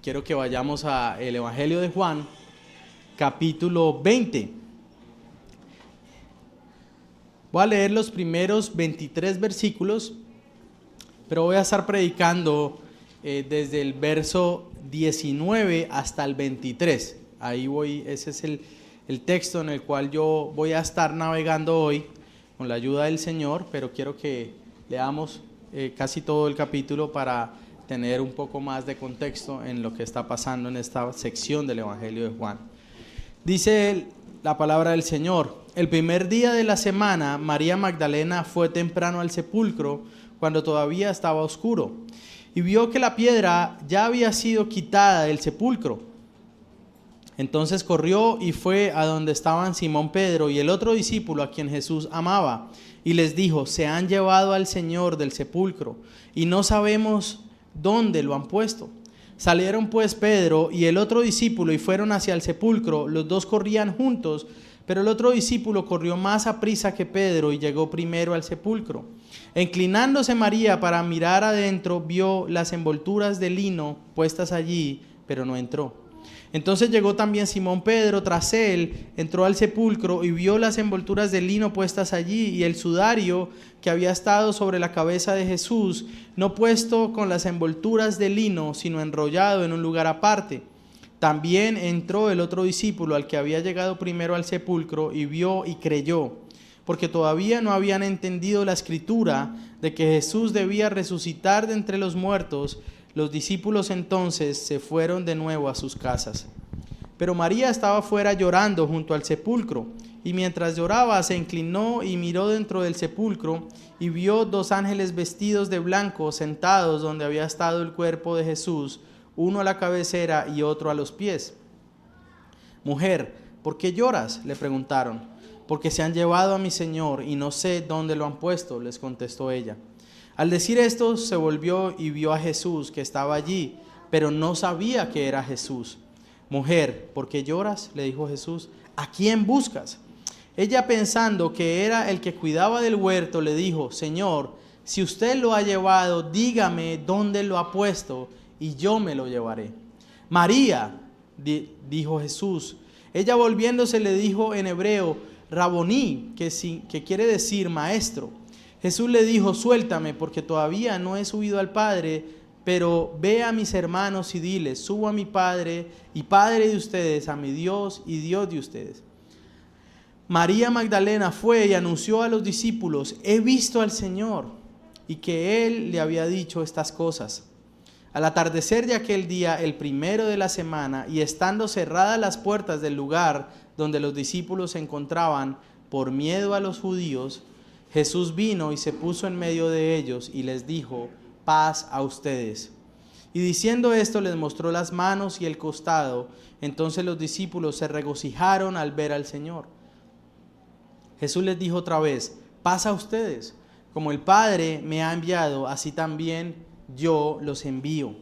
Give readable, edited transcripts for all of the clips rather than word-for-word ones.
Quiero que vayamos al Evangelio de Juan, capítulo 20. Voy a leer los primeros 23 versículos, pero voy a estar predicando desde el verso 19 hasta el 23. Ahí voy, ese es el texto en el cual yo voy a estar navegando hoy con la ayuda del Señor, pero quiero que leamos casi todo el capítulo para tener un poco más de contexto en lo que está pasando en esta sección del Evangelio de Juan. Dice la palabra del Señor: el primer día de la semana, María Magdalena fue temprano al sepulcro cuando todavía estaba oscuro y vio que la piedra ya había sido quitada del sepulcro. Entonces corrió y fue a donde estaban Simón Pedro y el otro discípulo a quien Jesús amaba, y les dijo: se han llevado al Señor del sepulcro y no sabemos dónde lo han puesto. Salieron pues Pedro y el otro discípulo y fueron hacia el sepulcro. Los dos corrían juntos, pero el otro discípulo corrió más aprisa que Pedro y llegó primero al sepulcro. Inclinándose María para mirar adentro, vio las envolturas de lino puestas allí, pero no entró. Entonces llegó también Simón Pedro tras él, entró al sepulcro y vio las envolturas de lino puestas allí y el sudario que había estado sobre la cabeza de Jesús, no puesto con las envolturas de lino, sino enrollado en un lugar aparte. También entró el otro discípulo, al que había llegado primero al sepulcro, y vio y creyó, porque todavía no habían entendido la escritura de que Jesús debía resucitar de entre los muertos. Los discípulos entonces se fueron de nuevo a sus casas. Pero María estaba fuera llorando junto al sepulcro, y mientras lloraba se inclinó y miró dentro del sepulcro, y vio dos ángeles vestidos de blanco sentados donde había estado el cuerpo de Jesús, uno a la cabecera y otro a los pies. Mujer, ¿por qué lloras?, le preguntaron. Porque se han llevado a mi Señor y no sé dónde lo han puesto, les contestó ella. Al decir esto, se volvió y vio a Jesús que estaba allí, pero no sabía que era Jesús. Mujer, ¿por qué lloras?, le dijo Jesús. ¿A quién buscas? Ella, pensando que era el que cuidaba del huerto, le dijo: Señor, si usted lo ha llevado, dígame dónde lo ha puesto y yo me lo llevaré. María, dijo Jesús. Ella, volviéndose, le dijo en hebreo: Raboní, que quiere decir maestro. Jesús le dijo: suéltame, porque todavía no he subido al Padre, pero ve a mis hermanos y diles: subo a mi Padre y Padre de ustedes, a mi Dios y Dios de ustedes. María Magdalena fue y anunció a los discípulos: he visto al Señor, y que Él le había dicho estas cosas. Al atardecer de aquel día, el primero de la semana, y estando cerradas las puertas del lugar donde los discípulos se encontraban, por miedo a los judíos, Jesús vino y se puso en medio de ellos y les dijo: paz a ustedes. Y diciendo esto les mostró las manos y el costado. Entonces los discípulos se regocijaron al ver al Señor. Jesús les dijo otra vez: paz a ustedes. Como el Padre me ha enviado, así también yo los envío.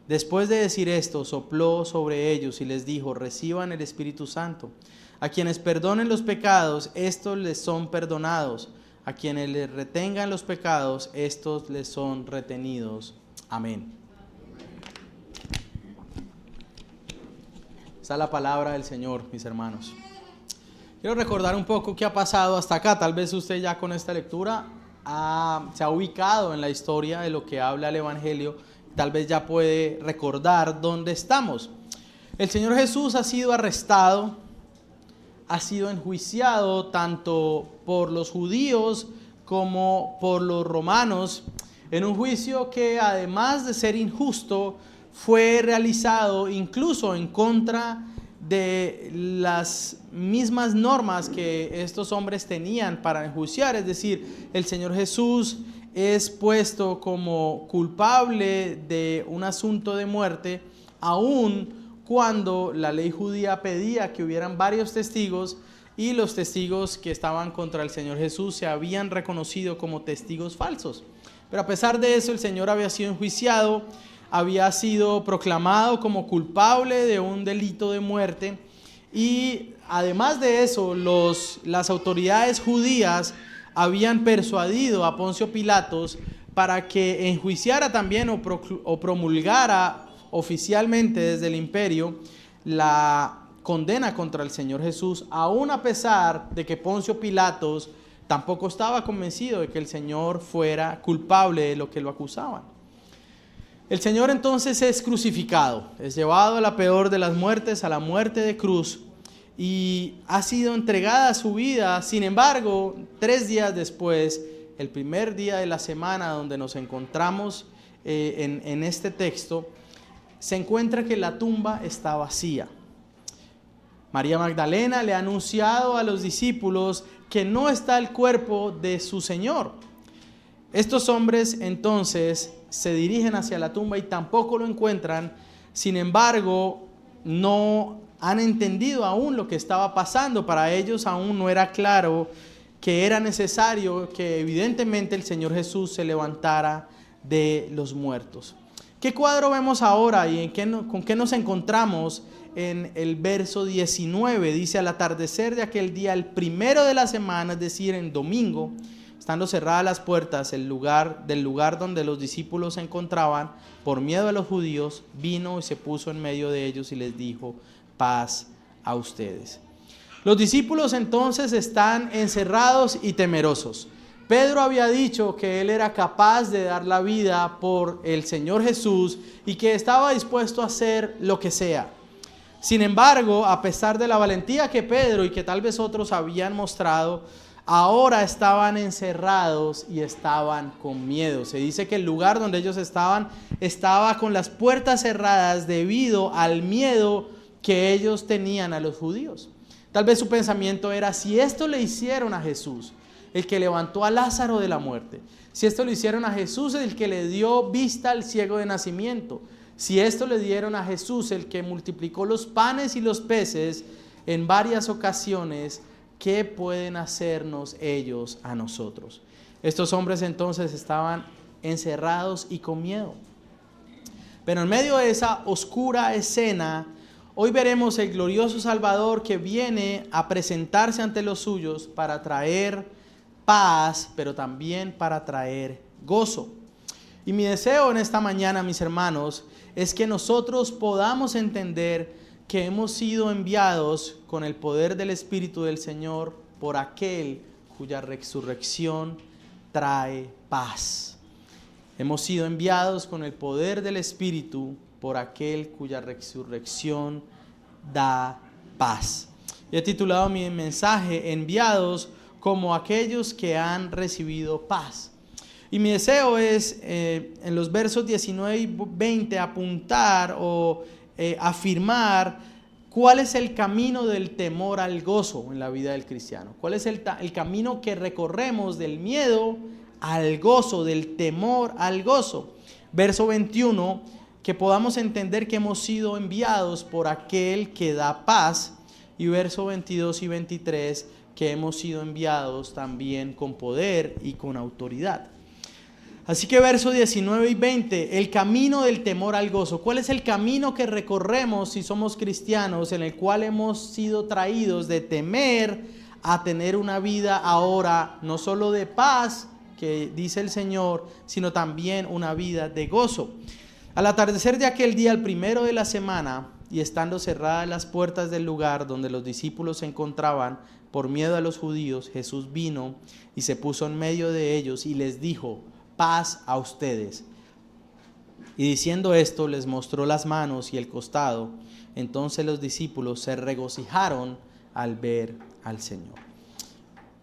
Después de decir esto, sopló sobre ellos y les dijo: reciban el Espíritu Santo. A quienes perdonen los pecados, estos les son perdonados. A quienes les retengan los pecados, estos les son retenidos. Amén. Esta es la palabra del Señor, mis hermanos. Quiero recordar un poco qué ha pasado hasta acá. Tal vez usted ya con esta lectura se ha ubicado en la historia de lo que habla el Evangelio. Tal vez ya puede recordar dónde estamos. El Señor Jesús ha sido arrestado, ha sido enjuiciado tanto por los judíos como por los romanos, en un juicio que, además de ser injusto, fue realizado incluso en contra de las mismas normas que estos hombres tenían para enjuiciar. Es decir, el Señor Jesús es puesto como culpable de un asunto de muerte, aún cuando la ley judía pedía que hubieran varios testigos, y los testigos que estaban contra el Señor Jesús se habían reconocido como testigos falsos. Pero a pesar de eso, el Señor había sido enjuiciado, había sido proclamado como culpable de un delito de muerte, y además de eso, las autoridades judías habían persuadido a Poncio Pilatos para que enjuiciara también o promulgara oficialmente desde el imperio la condena contra el Señor Jesús, aún a pesar de que Poncio Pilatos tampoco estaba convencido de que el Señor fuera culpable de lo que lo acusaban. El Señor entonces es crucificado, es llevado a la peor de las muertes, a la muerte de cruz, y ha sido entregada su vida. Sin embargo, 3 días después, el primer día de la semana donde nos encontramos en este texto, se encuentra que la tumba está vacía. María Magdalena le ha anunciado a los discípulos que no está el cuerpo de su Señor. Estos hombres entonces se dirigen hacia la tumba y tampoco lo encuentran. Sin embargo, no han entendido aún lo que estaba pasando. Para ellos aún no era claro que era necesario que evidentemente el Señor Jesús se levantara de los muertos. ¿Qué cuadro vemos ahora y con qué nos encontramos en el verso 19? Dice: al atardecer de aquel día, el primero de la semana, es decir, en domingo, estando cerradas las puertas del lugar donde los discípulos se encontraban, por miedo a los judíos, vino y se puso en medio de ellos y les dijo: paz a ustedes. Los discípulos entonces están encerrados y temerosos. Pedro había dicho que él era capaz de dar la vida por el Señor Jesús y que estaba dispuesto a hacer lo que sea. Sin embargo, a pesar de la valentía que Pedro y que tal vez otros habían mostrado, ahora estaban encerrados y estaban con miedo. Se dice que el lugar donde ellos estaba con las puertas cerradas debido al miedo que ellos tenían a los judíos. Tal vez su pensamiento era: si esto le hicieron a Jesús, el que levantó a Lázaro de la muerte, si esto le hicieron a Jesús, el que le dio vista al ciego de nacimiento, si esto le dieron a Jesús, el que multiplicó los panes y los peces en varias ocasiones, ¿qué pueden hacernos ellos a nosotros? Estos hombres entonces estaban encerrados y con miedo. Pero en medio de esa oscura escena, hoy veremos el glorioso Salvador que viene a presentarse ante los suyos para traer paz, pero también para traer gozo. Y mi deseo en esta mañana, mis hermanos, es que nosotros podamos entender que hemos sido enviados con el poder del Espíritu del Señor por aquel cuya resurrección trae paz. Hemos sido enviados con el poder del Espíritu por aquel cuya resurrección da paz. Y he titulado mi mensaje: enviados como aquellos que han recibido paz. Y mi deseo es, en los versos 19 y 20, apuntar o afirmar cuál es el camino del temor al gozo en la vida del cristiano. Cuál es el camino que recorremos del miedo al gozo, del temor al gozo. Verso 21, que podamos entender que hemos sido enviados por aquel que da paz. Y verso 22 y 23, que hemos sido enviados también con poder y con autoridad. Así que verso 19 y 20, el camino del temor al gozo. ¿Cuál es el camino que recorremos si somos cristianos, en el cual hemos sido traídos de temer a tener una vida ahora no solo de paz, que dice el Señor, sino también una vida de gozo? Al atardecer de aquel día, el primero de la semana, y estando cerradas las puertas del lugar donde los discípulos se encontraban, por miedo a los judíos, Jesús vino y se puso en medio de ellos y les dijo: paz a ustedes. Y diciendo esto, les mostró las manos y el costado. Entonces los discípulos se regocijaron al ver al Señor.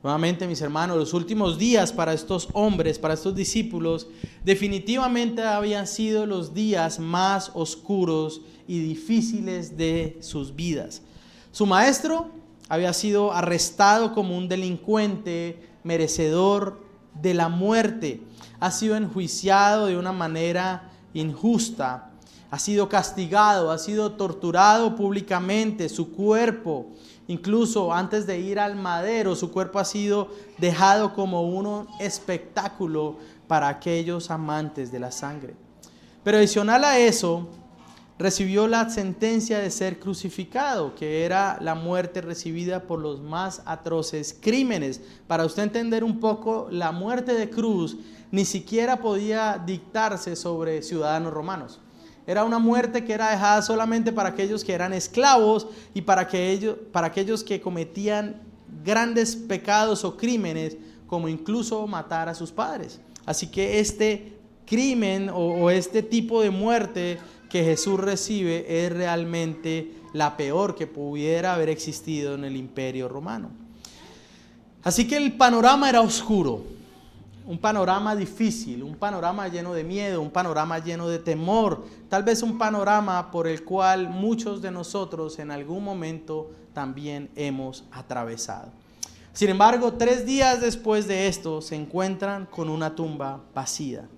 Nuevamente, mis hermanos, los últimos días para estos hombres, para estos discípulos, definitivamente habían sido los días más oscuros y difíciles de sus vidas. Su maestro había sido arrestado como un delincuente merecedor de la muerte. Ha sido enjuiciado de una manera injusta. Ha sido castigado, ha sido torturado públicamente. Su cuerpo, incluso antes de ir al madero, su cuerpo ha sido dejado como un espectáculo para aquellos amantes de la sangre. Pero adicional a eso, recibió la sentencia de ser crucificado, que era la muerte recibida por los más atroces crímenes. Para usted entender un poco, la muerte de cruz ni siquiera podía dictarse sobre ciudadanos romanos. Era una muerte que era dejada solamente para aquellos que eran esclavos y para aquellos que cometían grandes pecados o crímenes, como incluso matar a sus padres. Así que este crimen o este tipo de muerte que Jesús recibe es realmente la peor que pudiera haber existido en el Imperio Romano. Así que el panorama era oscuro, un panorama difícil, un panorama lleno de miedo, un panorama lleno de temor, tal vez un panorama por el cual muchos de nosotros en algún momento también hemos atravesado. Sin embargo, 3 días después de esto se encuentran con una tumba vacía.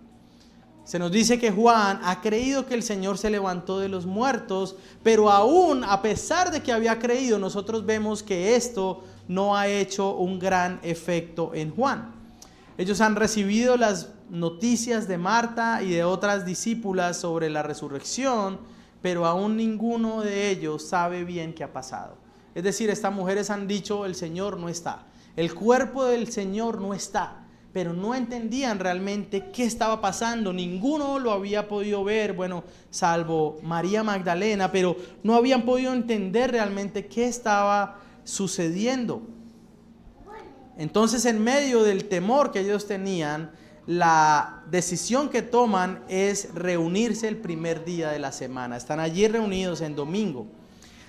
Se nos dice que Juan ha creído que el Señor se levantó de los muertos, pero aún a pesar de que había creído, nosotros vemos que esto no ha hecho un gran efecto en Juan. Ellos han recibido las noticias de Marta y de otras discípulas sobre la resurrección, pero aún ninguno de ellos sabe bien qué ha pasado. Es decir, estas mujeres han dicho, el Señor no está, el cuerpo del Señor no está, pero no entendían realmente qué estaba pasando. Ninguno lo había podido ver, bueno, salvo María Magdalena, pero no habían podido entender realmente qué estaba sucediendo. Entonces, en medio del temor que ellos tenían, la decisión que toman es reunirse el primer día de la semana. Están allí reunidos en domingo.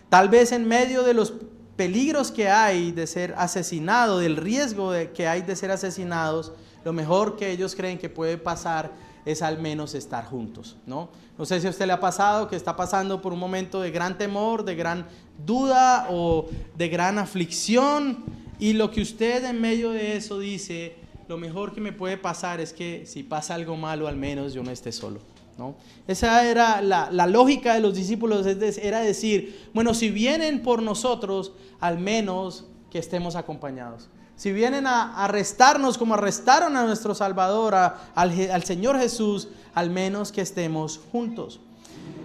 Tal vez en medio de los peligros que hay de ser asesinado, del riesgo que hay de ser asesinados, lo mejor que ellos creen que puede pasar es al menos estar juntos, ¿no? No sé si a usted le ha pasado que está pasando por un momento de gran temor, de gran duda o de gran aflicción, y lo que usted en medio de eso dice, lo mejor que me puede pasar es que si pasa algo malo, al menos yo no esté solo, ¿no? Esa era la lógica de los discípulos, era decir, bueno, si vienen por nosotros, al menos que estemos acompañados. Si vienen a arrestarnos como arrestaron a nuestro Salvador, al Señor Jesús, al menos que estemos juntos.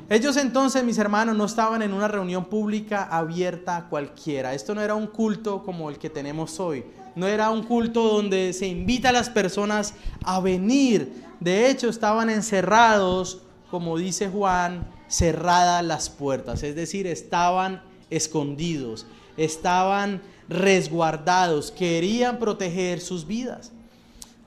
Ellos entonces, mis hermanos, no estaban en una reunión pública abierta a cualquiera. Esto no era un culto como el que tenemos hoy. No era un culto donde se invita a las personas a venir. De hecho, estaban encerrados, como dice Juan, cerradas las puertas. Es decir, estaban escondidos, estaban resguardados, querían proteger sus vidas.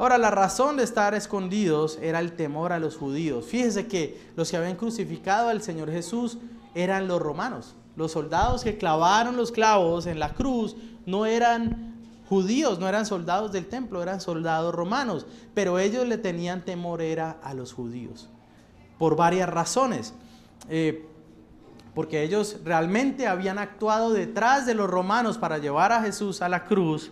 Ahora, la razón de estar escondidos era el temor a los judíos. Fíjese que los que habían crucificado al Señor Jesús eran los romanos. Los soldados que clavaron los clavos en la cruz no eran judíos, no eran soldados del templo, eran soldados romanos. Pero ellos le tenían temor era a los judíos, por varias razones. Porque ellos realmente habían actuado detrás de los romanos para llevar a Jesús a la cruz,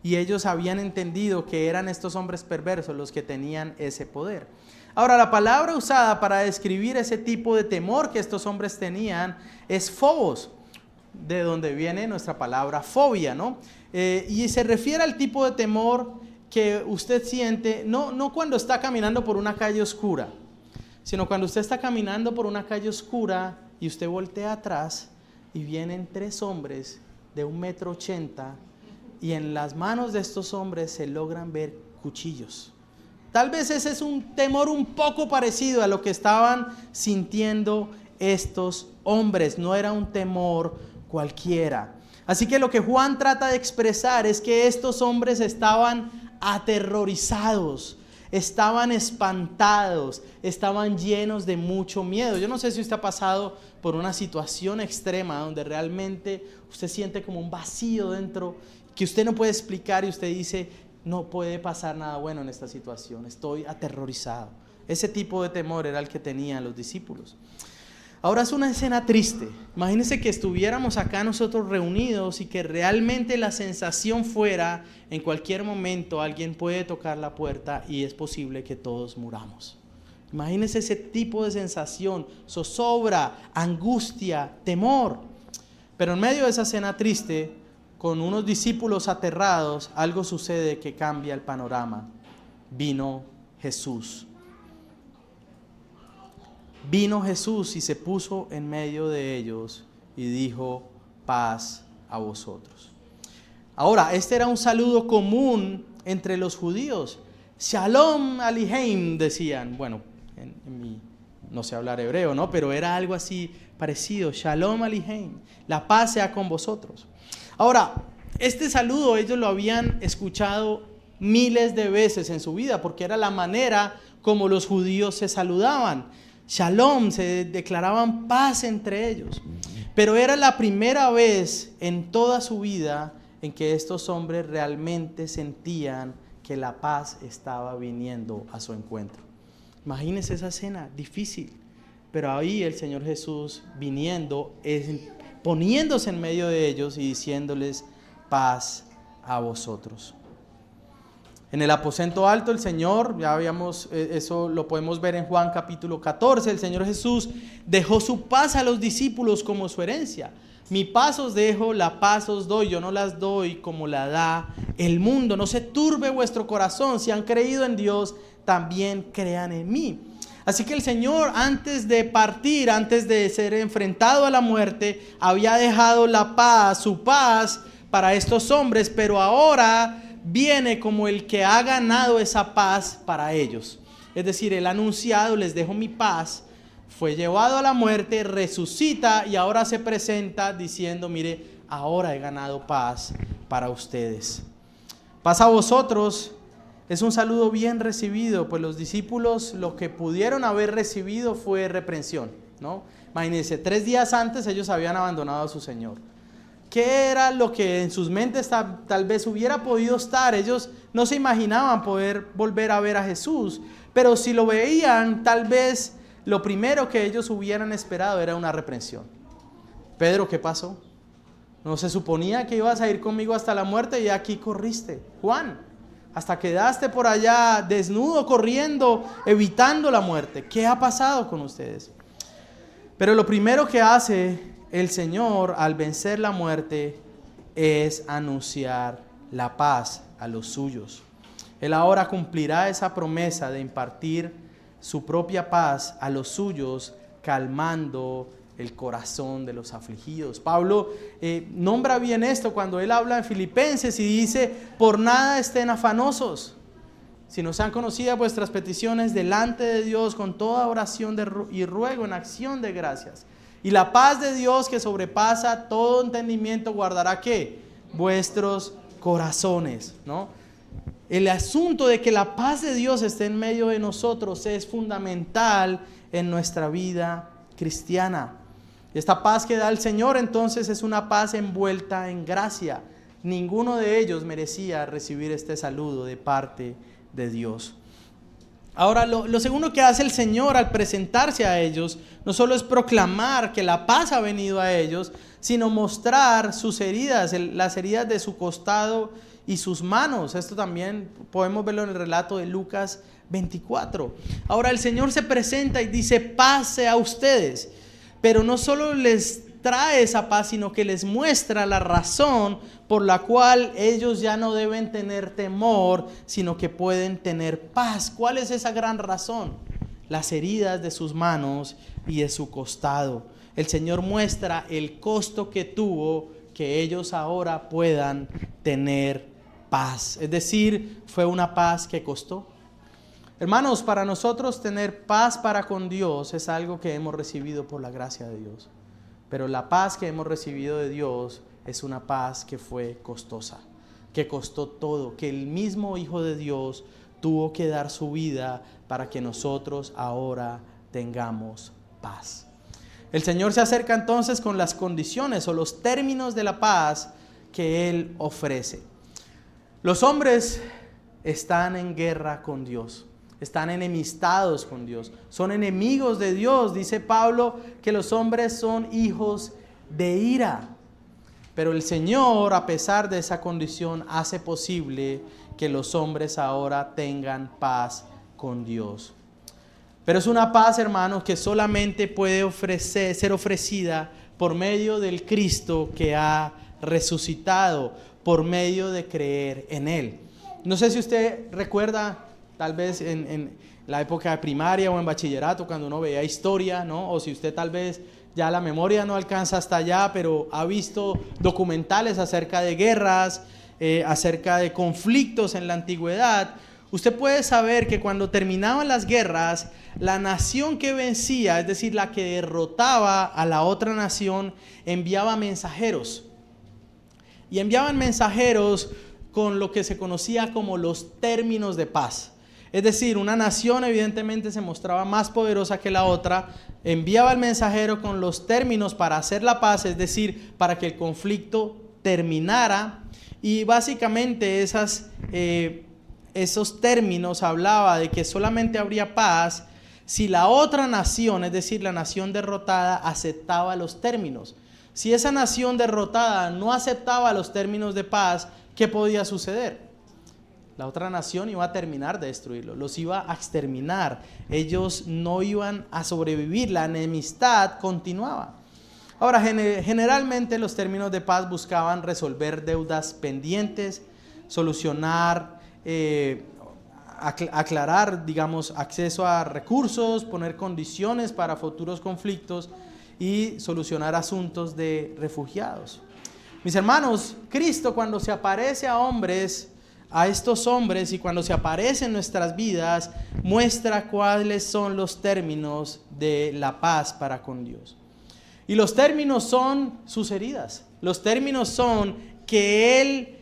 y ellos habían entendido que eran estos hombres perversos los que tenían ese poder. Ahora, la palabra usada para describir ese tipo de temor que estos hombres tenían es phobos, de donde viene nuestra palabra fobia, ¿no? Y se refiere al tipo de temor que usted siente, no cuando está caminando por una calle oscura, sino cuando usted está caminando por una calle oscura y usted voltea atrás y vienen 3 hombres de 1,80 m, y en las manos de estos hombres se logran ver cuchillos. Tal vez ese es un temor un poco parecido a lo que estaban sintiendo estos hombres. No era un temor cualquiera. Así que lo que Juan trata de expresar es que estos hombres estaban aterrorizados, estaban espantados, estaban llenos de mucho miedo. Yo no sé si usted ha pasado por una situación extrema donde realmente usted siente como un vacío dentro que usted no puede explicar y usted dice, no puede pasar nada bueno en esta situación, estoy aterrorizado. Ese tipo de temor era el que tenían los discípulos. Ahora es una escena triste. Imagínense que estuviéramos acá nosotros reunidos y que realmente la sensación fuera, en cualquier momento alguien puede tocar la puerta y es posible que todos muramos. Imagínense ese tipo de sensación, zozobra, angustia, temor. Pero en medio de esa escena triste, con unos discípulos aterrados, algo sucede que cambia el panorama. Vino Jesús. Vino Jesús y se puso en medio de ellos y dijo, paz a vosotros. Ahora, este era un saludo común entre los judíos. Shalom Aleichem, decían. Bueno, en mi no sé hablar hebreo, ¿no? Pero era algo así parecido. Shalom Aleichem, la paz sea con vosotros. Ahora, este saludo ellos lo habían escuchado miles de veces en su vida, porque era la manera como los judíos se saludaban. Shalom, se declaraban paz entre ellos. Pero era la primera vez en toda su vida en que estos hombres realmente sentían que la paz estaba viniendo a su encuentro. Imagínense esa escena difícil, pero ahí el Señor Jesús viniendo, poniéndose en medio de ellos y diciéndoles paz a vosotros. En el aposento alto el Señor, ya habíamos, eso lo podemos ver en Juan capítulo 14, el Señor Jesús dejó su paz a los discípulos como su herencia. Mi paz os dejo, la paz os doy, yo no las doy como la da el mundo. No se turbe vuestro corazón, si han creído en Dios, también crean en mí. Así que el Señor, antes de partir, antes de ser enfrentado a la muerte, había dejado la paz, su paz para estos hombres, pero ahora viene como el que ha ganado esa paz para ellos. Es decir, Él ha anunciado, les dejo mi paz, fue llevado a la muerte, resucita y ahora se presenta diciendo, mire, ahora he ganado paz para ustedes. Paz a vosotros es un saludo bien recibido, pues los discípulos lo que pudieron haber recibido fue reprensión, ¿no? Imagínense, 3 días antes ellos habían abandonado a su Señor. ¿Qué era lo que en sus mentes tal vez hubiera podido estar? Ellos no se imaginaban poder volver a ver a Jesús, pero si lo veían, tal vez lo primero que ellos hubieran esperado era una reprensión. Pedro, ¿qué pasó? ¿No se suponía que ibas a ir conmigo hasta la muerte y aquí corriste? Juan, hasta quedaste por allá desnudo, corriendo, evitando la muerte. ¿Qué ha pasado con ustedes? Pero lo primero que hace el Señor al vencer la muerte es anunciar la paz a los suyos. Él ahora cumplirá esa promesa de impartir su propia paz a los suyos, calmando el corazón de los afligidos. Pablo nombra bien esto cuando él habla en Filipenses y dice, por nada estén afanosos, sino sean conocidas vuestras peticiones delante de Dios con toda oración y ruego en acción de gracias. Y la paz de Dios que sobrepasa todo entendimiento guardará ¿qué? Vuestros corazones, ¿no? El asunto de que la paz de Dios esté en medio de nosotros es fundamental en nuestra vida cristiana. Esta paz que da el Señor entonces es una paz envuelta en gracia. Ninguno de ellos merecía recibir este saludo de parte de Dios. Ahora, lo segundo que hace el Señor al presentarse a ellos, no solo es proclamar que la paz ha venido a ellos, sino mostrar sus heridas, las heridas de su costado y sus manos. Esto también podemos verlo en el relato de Lucas 24. Ahora el Señor se presenta y dice, paz sea a ustedes, pero no solo les trae esa paz, sino que les muestra la razón por la cual ellos ya no deben tener temor, sino que pueden tener paz. ¿Cuál es esa gran razón? Las heridas de sus manos y de su costado. El Señor muestra el costo que tuvo que ellos ahora puedan tener paz. Es decir, fue una paz que costó. Hermanos, para nosotros tener paz para con Dios es algo que hemos recibido por la gracia de Dios. Pero la paz que hemos recibido de Dios es una paz que fue costosa, que costó todo, que el mismo Hijo de Dios tuvo que dar su vida para que nosotros ahora tengamos paz. El Señor se acerca entonces con las condiciones o los términos de la paz que Él ofrece. Los hombres están en guerra con Dios. Están enemistados con Dios, son enemigos de Dios. Dice Pablo que los hombres son hijos de ira. Pero el Señor, a pesar de esa condición, hace posible que los hombres ahora tengan paz con Dios. Pero es una paz, hermanos, que solamente puede ser ofrecida por medio del Cristo que ha resucitado, por medio de creer en Él. No sé si usted recuerda, tal vez en la época de primaria o en bachillerato, cuando uno veía historia, ¿no? O si usted tal vez ya la memoria no alcanza hasta allá, pero ha visto documentales acerca de guerras, acerca de conflictos en la antigüedad. usted puede saber que cuando terminaban las guerras, la nación que vencía, es decir, la que derrotaba a la otra nación, enviaba mensajeros. Y enviaban mensajeros con lo que se conocía como los términos de paz. Es decir, una nación evidentemente se mostraba más poderosa que la otra, enviaba al mensajero con los términos para hacer la paz, es decir, para que el conflicto terminara. Y básicamente esos términos hablaba de que solamente habría paz si la otra nación, es decir, la nación derrotada, aceptaba los términos. Si esa nación derrotada no aceptaba los términos de paz, ¿qué podía suceder? La otra nación iba a terminar de destruirlos, los iba a exterminar. Ellos no iban a sobrevivir, la enemistad continuaba. Ahora, generalmente los términos de paz buscaban resolver deudas pendientes, solucionar, aclarar, digamos, acceso a recursos, poner condiciones para futuros conflictos y solucionar asuntos de refugiados. Mis hermanos, Cristo cuando se aparece a estos hombres y cuando se aparece en nuestras vidas, muestra cuáles son los términos de la paz para con Dios. Y los términos son sus heridas. Los términos son que Él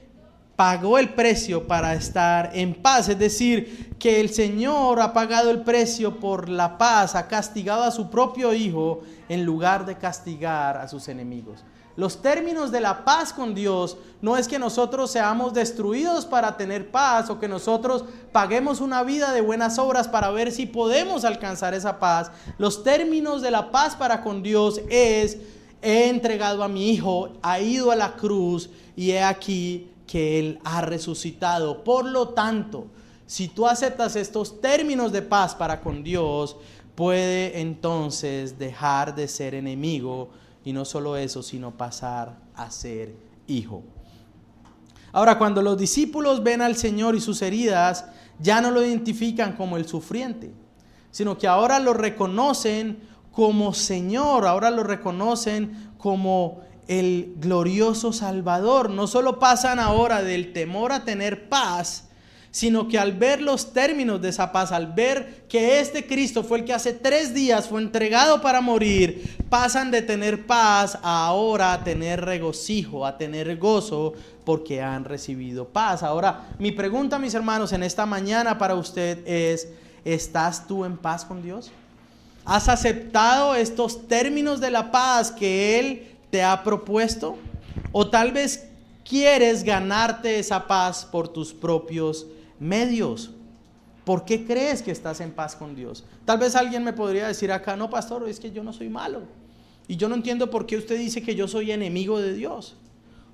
pagó el precio para estar en paz. Es decir, que el Señor ha pagado el precio por la paz, ha castigado a su propio Hijo en lugar de castigar a sus enemigos. Los términos de la paz con Dios no es que nosotros seamos destruidos para tener paz o que nosotros paguemos una vida de buenas obras para ver si podemos alcanzar esa paz. Los términos de la paz para con Dios es: he entregado a mi Hijo, ha ido a la cruz y he aquí que Él ha resucitado. Por lo tanto, si tú aceptas estos términos de paz para con Dios, puede entonces dejar de ser enemigo. Y no solo eso, sino pasar a ser hijo. Ahora, cuando los discípulos ven al Señor y sus heridas, ya no lo identifican como el sufriente, sino que ahora lo reconocen como Señor, ahora lo reconocen como el glorioso Salvador. No solo pasan ahora del temor a tener paz, sino que al ver los términos de esa paz, al ver que este Cristo fue el que hace 3 días fue entregado para morir, pasan de tener paz a ahora a tener regocijo, a tener gozo, porque han recibido paz. Ahora, mi pregunta, mis hermanos, en esta mañana para usted es: ¿estás tú en paz con Dios? ¿Has aceptado estos términos de la paz que Él te ha propuesto? ¿O tal vez quieres ganarte esa paz por tus propios medios? ¿Por qué crees que estás en paz con Dios? Tal vez alguien me podría decir acá: no, pastor, es que yo no soy malo. Y yo no entiendo por qué usted dice que yo soy enemigo de Dios.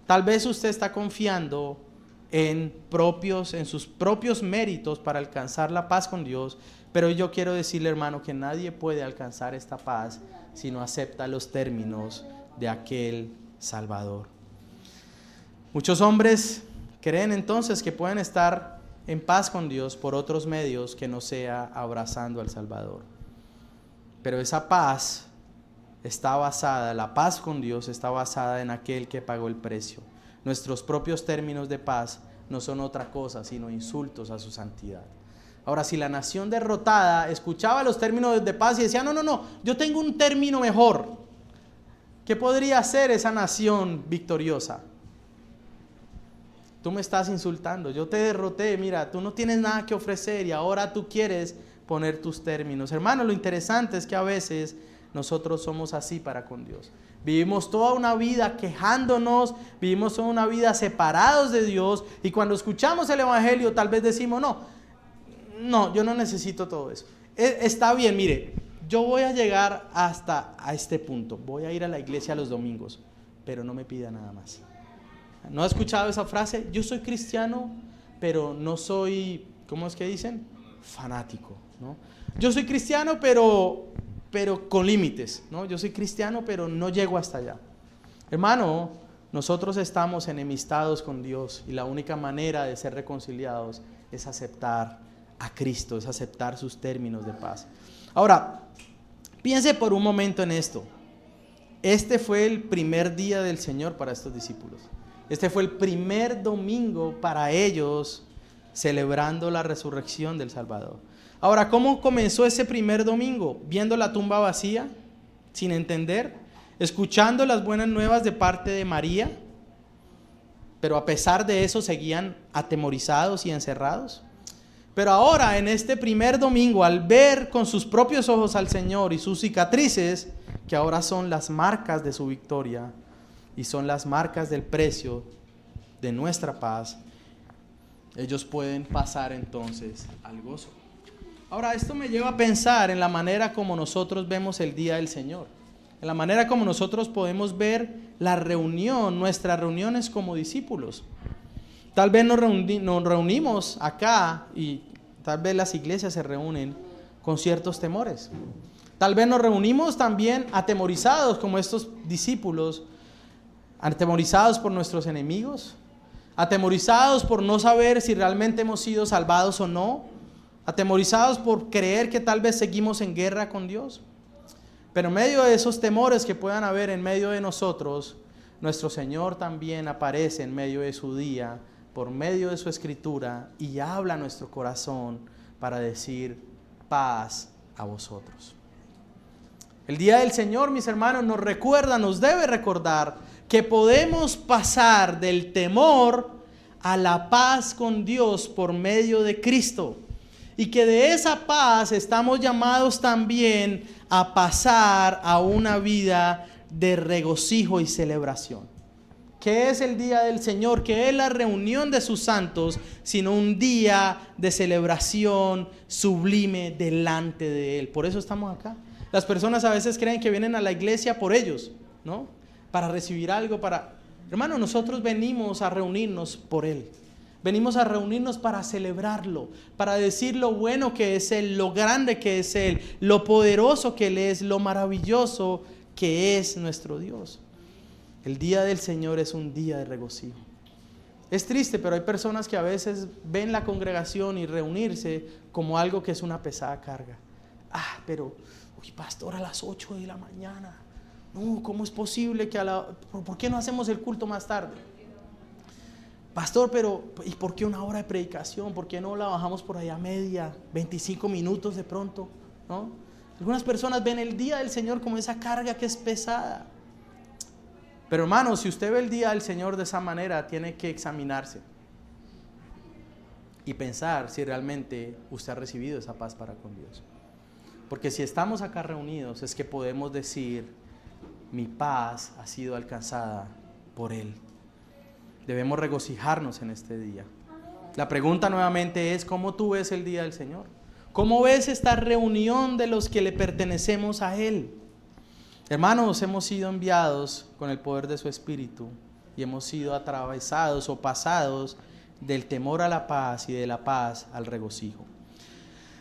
Tal vez usted está confiando en sus propios méritos para alcanzar la paz con Dios. Pero yo quiero decirle, hermano, que nadie puede alcanzar esta paz si no acepta los términos de aquel Salvador. Muchos hombres creen entonces que pueden estar en paz con Dios por otros medios que no sea abrazando al Salvador. Pero esa paz la paz con Dios está basada en aquel que pagó el precio. Nuestros propios términos de paz no son otra cosa sino insultos a su santidad. Ahora, si la nación derrotada escuchaba los términos de paz y decía: no, yo tengo un término mejor, ¿qué podría hacer esa nación victoriosa? Tú me estás insultando, yo te derroté, mira, tú no tienes nada que ofrecer y ahora tú quieres poner tus términos. Hermano, lo interesante es que a veces nosotros somos así para con Dios. Vivimos toda una vida quejándonos, vivimos toda una vida separados de Dios, y cuando escuchamos el Evangelio tal vez decimos: no, yo no necesito todo eso. Está bien, mire, yo voy a llegar hasta a este punto, voy a ir a la iglesia los domingos, pero no me pida nada más. ¿No ha escuchado esa frase? Yo soy cristiano, pero no soy, ¿cómo es que dicen? Fanático, ¿no? Yo soy cristiano, pero con límites, ¿no? Yo soy cristiano, pero no llego hasta allá. Hermano, nosotros estamos enemistados con Dios y la única manera de ser reconciliados es aceptar a Cristo, es aceptar sus términos de paz. Ahora, piense por un momento en esto. Este fue el primer día del Señor para estos discípulos. Este fue el primer domingo para ellos celebrando la resurrección del Salvador. Ahora, ¿cómo comenzó ese primer domingo? Viendo la tumba vacía, sin entender, escuchando las buenas nuevas de parte de María, pero a pesar de eso seguían atemorizados y encerrados. Pero ahora, en este primer domingo, al ver con sus propios ojos al Señor y sus cicatrices, que ahora son las marcas de su victoria y son las marcas del precio de nuestra paz, ellos pueden pasar entonces al gozo. Ahora, esto me lleva a pensar en la manera como nosotros vemos el día del Señor, en la manera como nosotros podemos ver la reunión, nuestras reuniones como discípulos. Tal vez nos reunimos acá y tal vez las iglesias se reúnen con ciertos temores. Tal vez nos reunimos también atemorizados como estos discípulos, atemorizados por nuestros enemigos, atemorizados por no saber si realmente hemos sido salvados o no, atemorizados por creer que tal vez seguimos en guerra con Dios. Pero en medio de esos temores que puedan haber en medio de nosotros, nuestro Señor también aparece en medio de su día, por medio de su escritura, y habla a nuestro corazón para decir paz a vosotros. El día del Señor, mis hermanos, nos recuerda, nos debe recordar que podemos pasar del temor a la paz con Dios por medio de Cristo. Y que de esa paz estamos llamados también a pasar a una vida de regocijo y celebración. ¿Qué es el día del Señor? ¿Qué es la reunión de sus santos? Sino un día de celebración sublime delante de Él. Por eso estamos acá. Las personas a veces creen que vienen a la iglesia por ellos, ¿no? Para recibir algo, Hermano, nosotros venimos a reunirnos por Él. Venimos a reunirnos para celebrarlo, para decir lo bueno que es Él, lo grande que es Él, lo poderoso que Él es, lo maravilloso que es nuestro Dios. El día del Señor es un día de regocijo. Es triste, pero hay personas que a veces ven la congregación y reunirse como algo que es una pesada carga. Pero, pastor, a las 8 de la mañana. No, ¿cómo es posible que ¿por qué no hacemos el culto más tarde? Pastor, pero ¿y por qué una hora de predicación? ¿Por qué no la bajamos por allá media, 25 minutos de pronto? ¿No? Algunas personas ven el día del Señor como esa carga que es pesada. Pero hermano, si usted ve el día del Señor de esa manera, tiene que examinarse y pensar si realmente usted ha recibido esa paz para con Dios. Porque si estamos acá reunidos es que podemos decir, mi paz ha sido alcanzada por Él. Debemos regocijarnos en este día. La pregunta nuevamente es, ¿cómo tú ves el día del Señor? ¿Cómo ves esta reunión de los que le pertenecemos a Él? Hermanos, hemos sido enviados con el poder de su Espíritu y hemos sido atravesados o pasados del temor a la paz y de la paz al regocijo.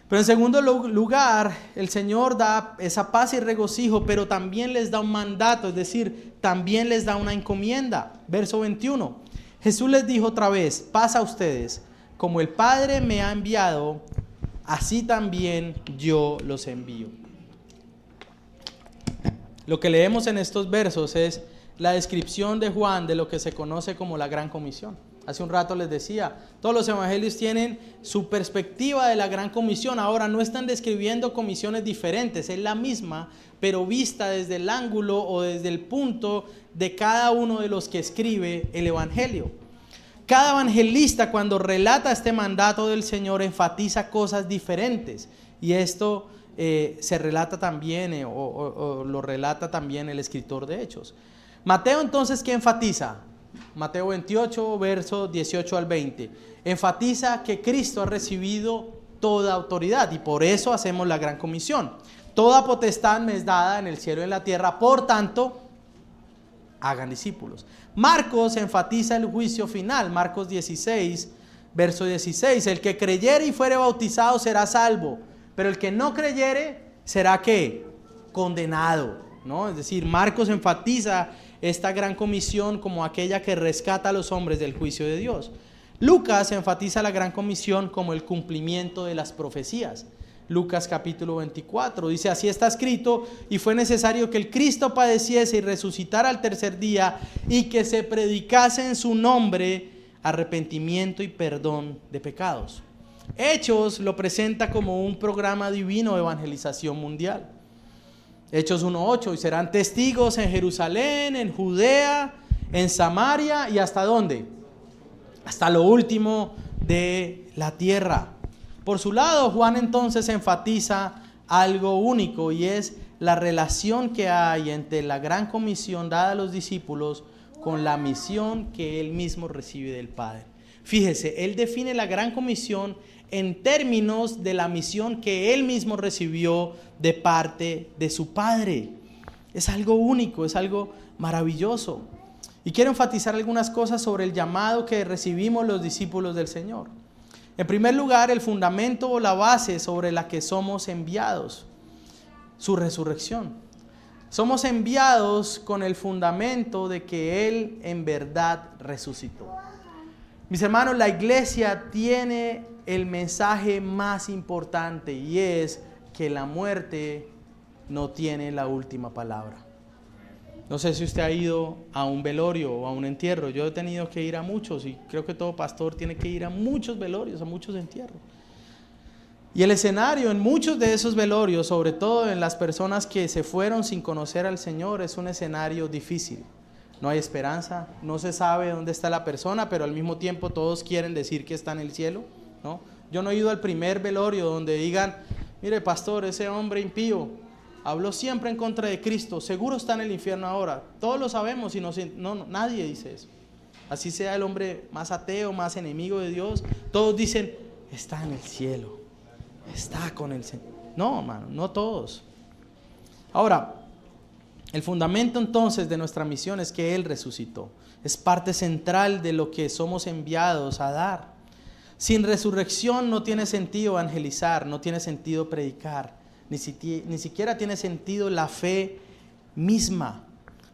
Pero en segundo lugar, el Señor da esa paz y regocijo, pero también les da un mandato, es decir, también les da una encomienda. Verso 21. Jesús les dijo otra vez, paz a ustedes, como el Padre me ha enviado, así también yo los envío. Lo que leemos en estos versos es la descripción de Juan de lo que se conoce como la Gran Comisión. Hace un rato les decía, todos los evangelios tienen su perspectiva de la Gran Comisión. Ahora no están describiendo comisiones diferentes, es la misma, pero vista desde el ángulo o desde el punto de cada uno de los que escribe el evangelio. Cada evangelista, cuando relata este mandato del Señor, enfatiza cosas diferentes, y esto se relata también o lo relata también el escritor de Hechos. Mateo, entonces, ¿qué enfatiza? Mateo 28, versos 18 al 20. Enfatiza que Cristo ha recibido toda autoridad y por eso hacemos la Gran Comisión. Toda potestad me es dada en el cielo y en la tierra, por tanto, hagan discípulos. Marcos enfatiza el juicio final. Marcos 16, verso 16. El que creyere y fuere bautizado será salvo, pero el que no creyere será ¿qué? Condenado, ¿no? Es decir, Marcos enfatiza esta gran comisión como aquella que rescata a los hombres del juicio de Dios. Lucas enfatiza la gran comisión como el cumplimiento de las profecías. Lucas capítulo 24 dice, así está escrito, y fue necesario que el Cristo padeciese y resucitara al tercer día, y que se predicase en su nombre arrepentimiento y perdón de pecados. Hechos lo presenta como un programa divino de evangelización mundial. Hechos 1:8, y serán testigos en Jerusalén, en Judea, en Samaria y ¿hasta dónde? Hasta lo último de la tierra. Por su lado, Juan entonces enfatiza algo único, y es la relación que hay entre la gran comisión dada a los discípulos con la misión que él mismo recibe del Padre. Fíjese, él define la gran comisión en términos de la misión que él mismo recibió de parte de su Padre. Es algo único, es algo maravilloso. Y quiero enfatizar algunas cosas sobre el llamado que recibimos los discípulos del Señor. En primer lugar, el fundamento o la base sobre la que somos enviados, su resurrección. Somos enviados con el fundamento de que Él en verdad resucitó. Mis hermanos, la iglesia tiene el mensaje más importante, y es que la muerte no tiene la última palabra. No sé si usted ha ido a un velorio o a un entierro. Yo he tenido que ir a muchos, y creo que todo pastor tiene que ir a muchos velorios, a muchos entierros. Y el escenario en muchos de esos velorios, sobre todo en las personas que se fueron sin conocer al Señor, es un escenario difícil. No hay esperanza, no se sabe dónde está la persona, pero al mismo tiempo todos quieren decir que está en el cielo, ¿no? Yo no he ido al primer velorio donde digan: mire, pastor, ese hombre impío habló siempre en contra de Cristo, seguro está en el infierno ahora. Todos lo sabemos y no, nadie dice eso. Así sea el hombre más ateo, más enemigo de Dios, todos dicen: está en el cielo, está con el Señor. No, hermano, no todos. Ahora, el fundamento entonces de nuestra misión es que Él resucitó. Es parte central de lo que somos enviados a dar. Sin resurrección no tiene sentido evangelizar, no tiene sentido predicar, ni siquiera tiene sentido la fe misma.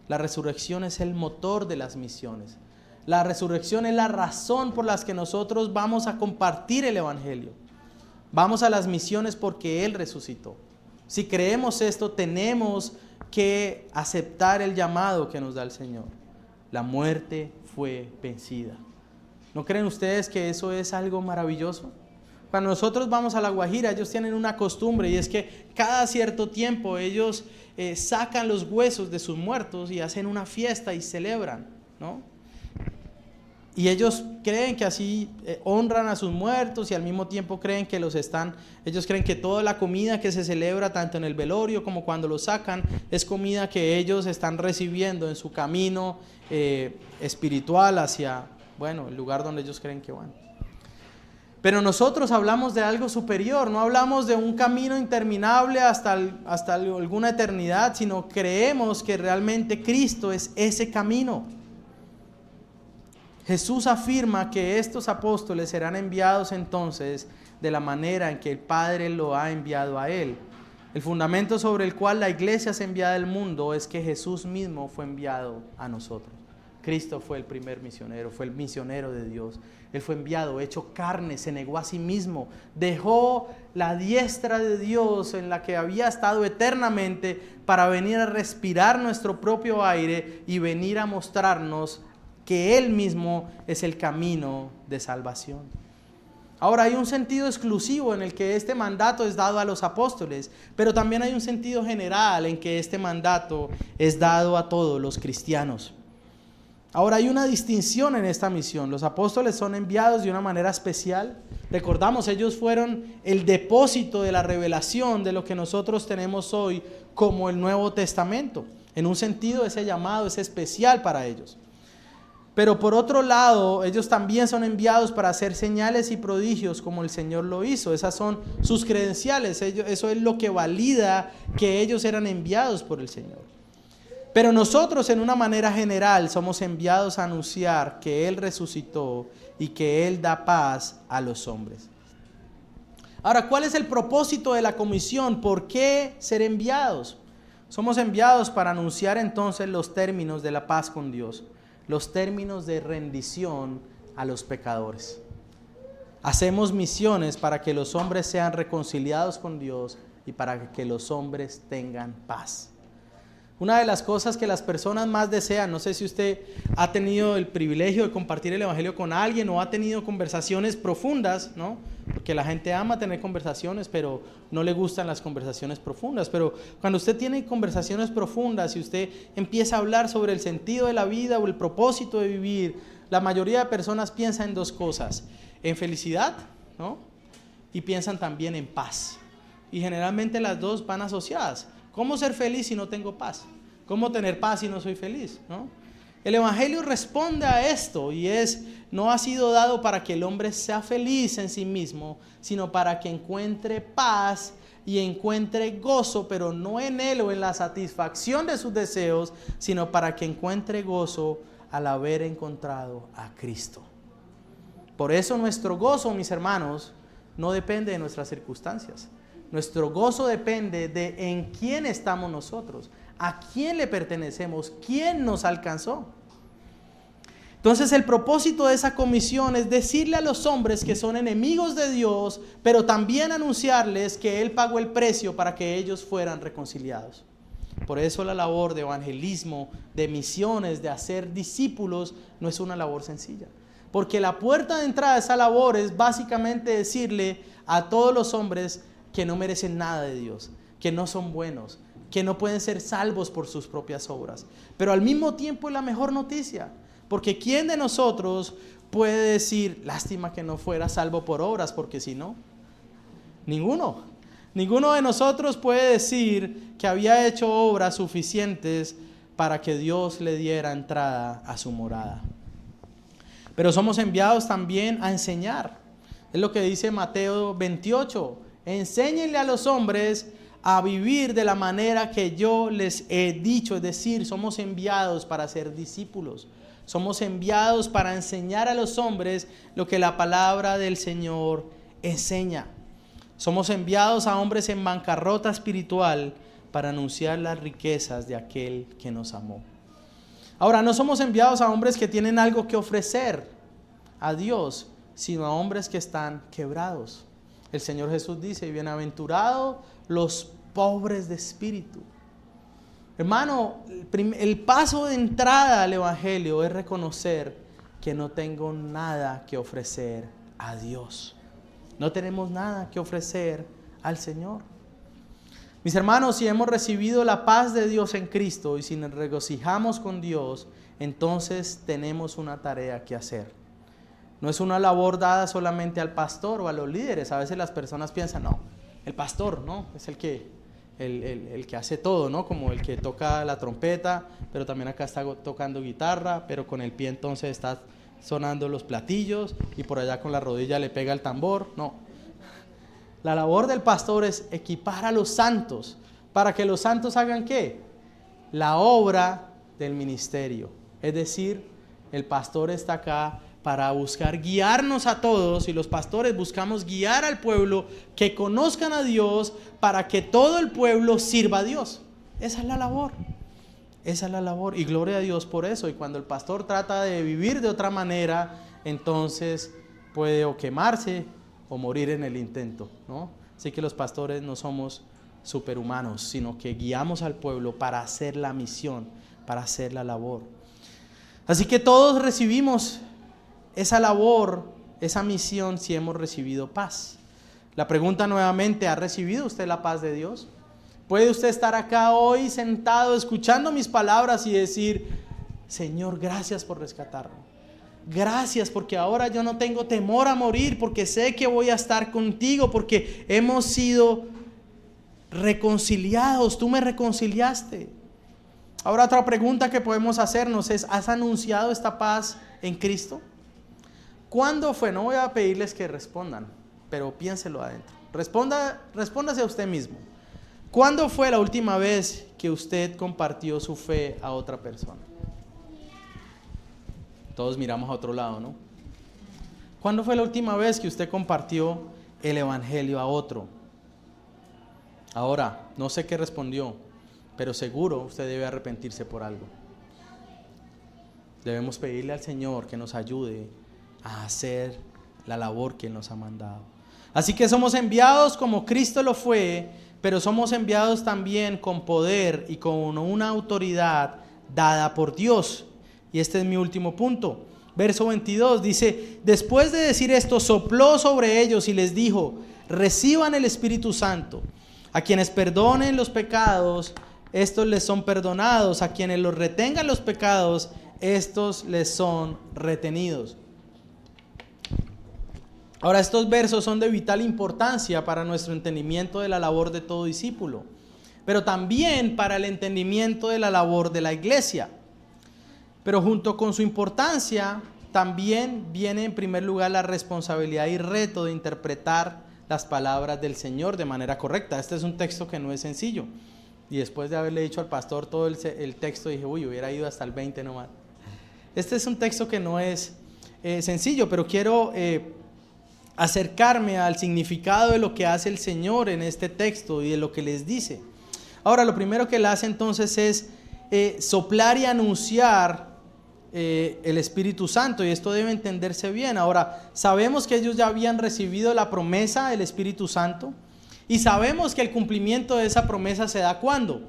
La resurrección es el motor de las misiones. La resurrección es la razón por la que nosotros vamos a compartir el evangelio. Vamos a las misiones porque Él resucitó. Si creemos esto, tenemos que aceptar el llamado que nos da el Señor. La muerte fue vencida. ¿No creen ustedes que eso es algo maravilloso? Cuando nosotros vamos a La Guajira, ellos tienen una costumbre, y es que cada cierto tiempo ellos sacan los huesos de sus muertos y hacen una fiesta y celebran, ¿no? Y ellos creen que así honran a sus muertos, y al mismo tiempo creen que ellos creen que toda la comida que se celebra tanto en el velorio como cuando los sacan es comida que ellos están recibiendo en su camino espiritual hacia, el lugar donde ellos creen que van. Pero nosotros hablamos de algo superior, no hablamos de un camino interminable hasta alguna eternidad, sino creemos que realmente Cristo es ese camino. Jesús afirma que estos apóstoles serán enviados entonces de la manera en que el Padre lo ha enviado a Él. El fundamento sobre el cual la iglesia es enviada al mundo es que Jesús mismo fue enviado a nosotros. Cristo fue el primer misionero, fue el misionero de Dios. Él fue enviado, hecho carne, se negó a sí mismo, dejó la diestra de Dios en la que había estado eternamente para venir a respirar nuestro propio aire y venir a mostrarnos que Él mismo es el camino de salvación. Ahora, hay un sentido exclusivo en el que este mandato es dado a los apóstoles, pero también hay un sentido general en que este mandato es dado a todos los cristianos. Ahora, hay una distinción en esta misión. Los apóstoles son enviados de una manera especial. Recordamos, ellos fueron el depósito de la revelación de lo que nosotros tenemos hoy como el Nuevo Testamento. En un sentido, ese llamado es especial para ellos. Pero por otro lado, ellos también son enviados para hacer señales y prodigios como el Señor lo hizo. Esas son sus credenciales. Eso es lo que valida que ellos eran enviados por el Señor. Pero nosotros, en una manera general, somos enviados a anunciar que Él resucitó y que Él da paz a los hombres. Ahora, ¿cuál es el propósito de la comisión? ¿Por qué ser enviados? Somos enviados para anunciar entonces los términos de la paz con Dios, los términos de rendición a los pecadores. Hacemos misiones para que los hombres sean reconciliados con Dios y para que los hombres tengan paz. Una de las cosas que las personas más desean, no sé si usted ha tenido el privilegio de compartir el evangelio con alguien o ha tenido conversaciones profundas, ¿no? Porque la gente ama tener conversaciones, pero no le gustan las conversaciones profundas. Pero cuando usted tiene conversaciones profundas y usted empieza a hablar sobre el sentido de la vida o el propósito de vivir, la mayoría de personas piensan en dos cosas: en felicidad, ¿no? Y piensan también en paz. Y generalmente las dos van asociadas. ¿Cómo ser feliz si no tengo paz? ¿Cómo tener paz si no soy feliz? ¿No? El evangelio responde a esto y no ha sido dado para que el hombre sea feliz en sí mismo, sino para que encuentre paz y encuentre gozo, pero no en él o en la satisfacción de sus deseos, sino para que encuentre gozo al haber encontrado a Cristo. Por eso nuestro gozo, mis hermanos, no depende de nuestras circunstancias. Nuestro gozo depende de en quién estamos nosotros, a quién le pertenecemos, quién nos alcanzó. Entonces el propósito de esa comisión es decirle a los hombres que son enemigos de Dios, pero también anunciarles que Él pagó el precio para que ellos fueran reconciliados. Por eso la labor de evangelismo, de misiones, de hacer discípulos, no es una labor sencilla. Porque la puerta de entrada de esa labor es básicamente decirle a todos los hombres que no merecen nada de Dios, que no son buenos, que no pueden ser salvos por sus propias obras. Pero al mismo tiempo es la mejor noticia, porque ¿quién de nosotros puede decir, lástima que no fuera salvo por obras, porque si no? Ninguno. Ninguno de nosotros puede decir que había hecho obras suficientes para que Dios le diera entrada a su morada. Pero somos enviados también a enseñar. Es lo que dice Mateo 28. Enséñenle a los hombres a vivir de la manera que yo les he dicho. Es decir, somos enviados para ser discípulos. Somos enviados para enseñar a los hombres lo que la palabra del Señor enseña. Somos enviados a hombres en bancarrota espiritual para anunciar las riquezas de aquel que nos amó. Ahora, no somos enviados a hombres que tienen algo que ofrecer a Dios, sino a hombres que están quebrados. El Señor Jesús dice, bienaventurados los pobres de espíritu. Hermano, el paso de entrada al evangelio es reconocer que no tengo nada que ofrecer a Dios. No tenemos nada que ofrecer al Señor. Mis hermanos, si hemos recibido la paz de Dios en Cristo y si nos regocijamos con Dios, entonces tenemos una tarea que hacer. No es una labor dada solamente al pastor o a los líderes. A veces las personas piensan, no, el pastor, ¿no? Es el que hace todo, ¿no? Como el que toca la trompeta, pero también acá está tocando guitarra, pero con el pie entonces está sonando los platillos y por allá con la rodilla le pega el tambor. No. La labor del pastor es equipar a los santos para que los santos hagan ¿qué? La obra del ministerio. Es decir, el pastor está acá para buscar guiarnos a todos, y los pastores buscamos guiar al pueblo que conozcan a Dios para que todo el pueblo sirva a Dios. Esa es la labor. Esa es la labor y gloria a Dios por eso. Y cuando el pastor trata de vivir de otra manera, entonces puede o quemarse o morir en el intento, ¿no? Así que los pastores no somos superhumanos, sino que guiamos al pueblo para hacer la misión, para hacer la labor. Así que todos recibimos esa labor, esa misión, si hemos recibido paz. La pregunta nuevamente, ¿ha recibido usted la paz de Dios? ¿Puede usted estar acá hoy sentado escuchando mis palabras y decir, Señor, gracias por rescatarme? Gracias porque ahora yo no tengo temor a morir, porque sé que voy a estar contigo, porque hemos sido reconciliados, tú me reconciliaste. Ahora otra pregunta que podemos hacernos es, ¿has anunciado esta paz en Cristo? ¿Cuándo fue? No voy a pedirles que respondan, pero piénselo adentro. Respóndase a usted mismo. ¿Cuándo fue la última vez que usted compartió su fe a otra persona? Todos miramos a otro lado, ¿no? ¿Cuándo fue la última vez que usted compartió el evangelio a otro? Ahora, no sé qué respondió, pero seguro usted debe arrepentirse por algo. Debemos pedirle al Señor que nos ayude a hacer la labor que Él nos ha mandado. Así que somos enviados como Cristo lo fue pero somos enviados también con poder y con una autoridad dada por Dios. Y este es mi último punto. Verso 22 dice: después de decir esto, sopló sobre ellos y les dijo: reciban el Espíritu Santo. A quienes perdonen los pecados, estos les son perdonados. A quienes los retengan los pecados, estos les son retenidos. Ahora, estos versos son de vital importancia para nuestro entendimiento de la labor de todo discípulo, pero también para el entendimiento de la labor de la iglesia. Pero junto con su importancia, también viene en primer lugar la responsabilidad y reto de interpretar las palabras del Señor de manera correcta. Este es un texto que no es sencillo. Y después de haberle dicho al pastor todo el texto, dije, hubiera ido hasta el 20 nomás. Este es un texto que no es sencillo, pero quiero acercarme al significado de lo que hace el Señor en este texto y de lo que les dice. Ahora, lo primero que él hace entonces es soplar y anunciar el Espíritu Santo, y esto debe entenderse bien. Ahora, sabemos que ellos ya habían recibido la promesa del Espíritu Santo, y sabemos que el cumplimiento de esa promesa se da ¿cuándo?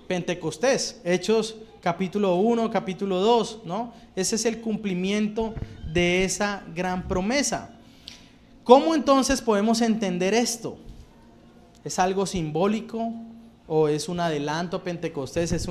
Pentecostés, Hechos capítulo 1, capítulo 2, ¿no? Ese es el cumplimiento de esa gran promesa. ¿Cómo entonces podemos entender esto? ¿Es algo simbólico? ¿O es un adelanto a Pentecostés? ¿Es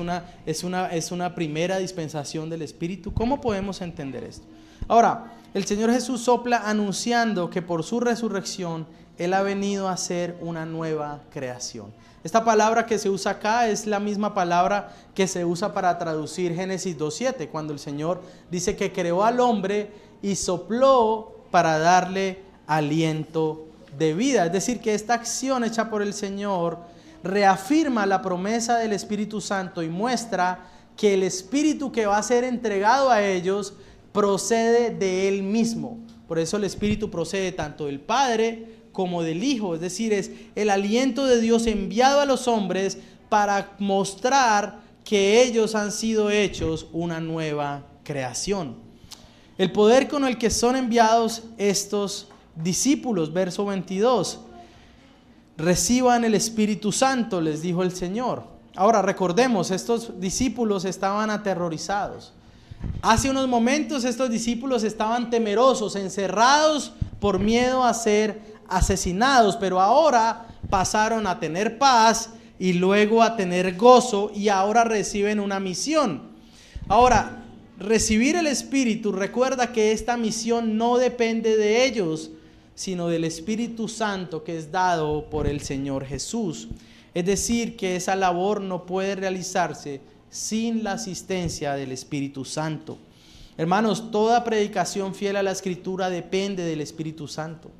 una primera dispensación del Espíritu? ¿Cómo podemos entender esto? Ahora, el Señor Jesús sopla anunciando que por su resurrección Él ha venido a hacer una nueva creación. Esta palabra que se usa acá es la misma palabra que se usa para traducir Génesis 2:7, cuando el Señor dice que creó al hombre y sopló para darle aliento de vida. Es decir, que esta acción hecha por el Señor reafirma la promesa del Espíritu Santo y muestra que el Espíritu que va a ser entregado a ellos procede de Él mismo. Por eso el Espíritu procede tanto del Padre como del Hijo. Es decir, es el aliento de Dios enviado a los hombres para mostrar que ellos han sido hechos una nueva creación. El poder con el que son enviados estos discípulos, verso 22. Reciban el Espíritu Santo, les dijo el Señor. Ahora recordemos, estos discípulos estaban aterrorizados. Hace unos momentos estos discípulos estaban temerosos, encerrados por miedo a ser asesinados, pero ahora pasaron a tener paz y luego a tener gozo, y ahora reciben una misión. Ahora, recibir el Espíritu, recuerda que esta misión no depende de ellos, sino del Espíritu Santo que es dado por el Señor Jesús. Es decir, que esa labor no puede realizarse sin la asistencia del Espíritu Santo. Hermanos, toda predicación fiel a la Escritura depende del Espíritu Santo.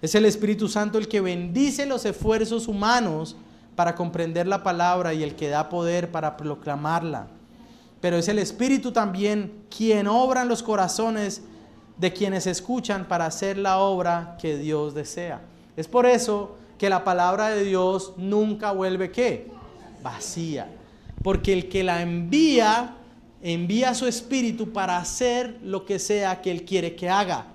Es el Espíritu Santo el que bendice los esfuerzos humanos para comprender la palabra y el que da poder para proclamarla. Pero es el Espíritu también quien obra en los corazones de quienes escuchan para hacer la obra que Dios desea. Es por eso que la palabra de Dios nunca vuelve ¿qué? Vacía. Porque el que la envía su Espíritu para hacer lo que sea que Él quiere que haga.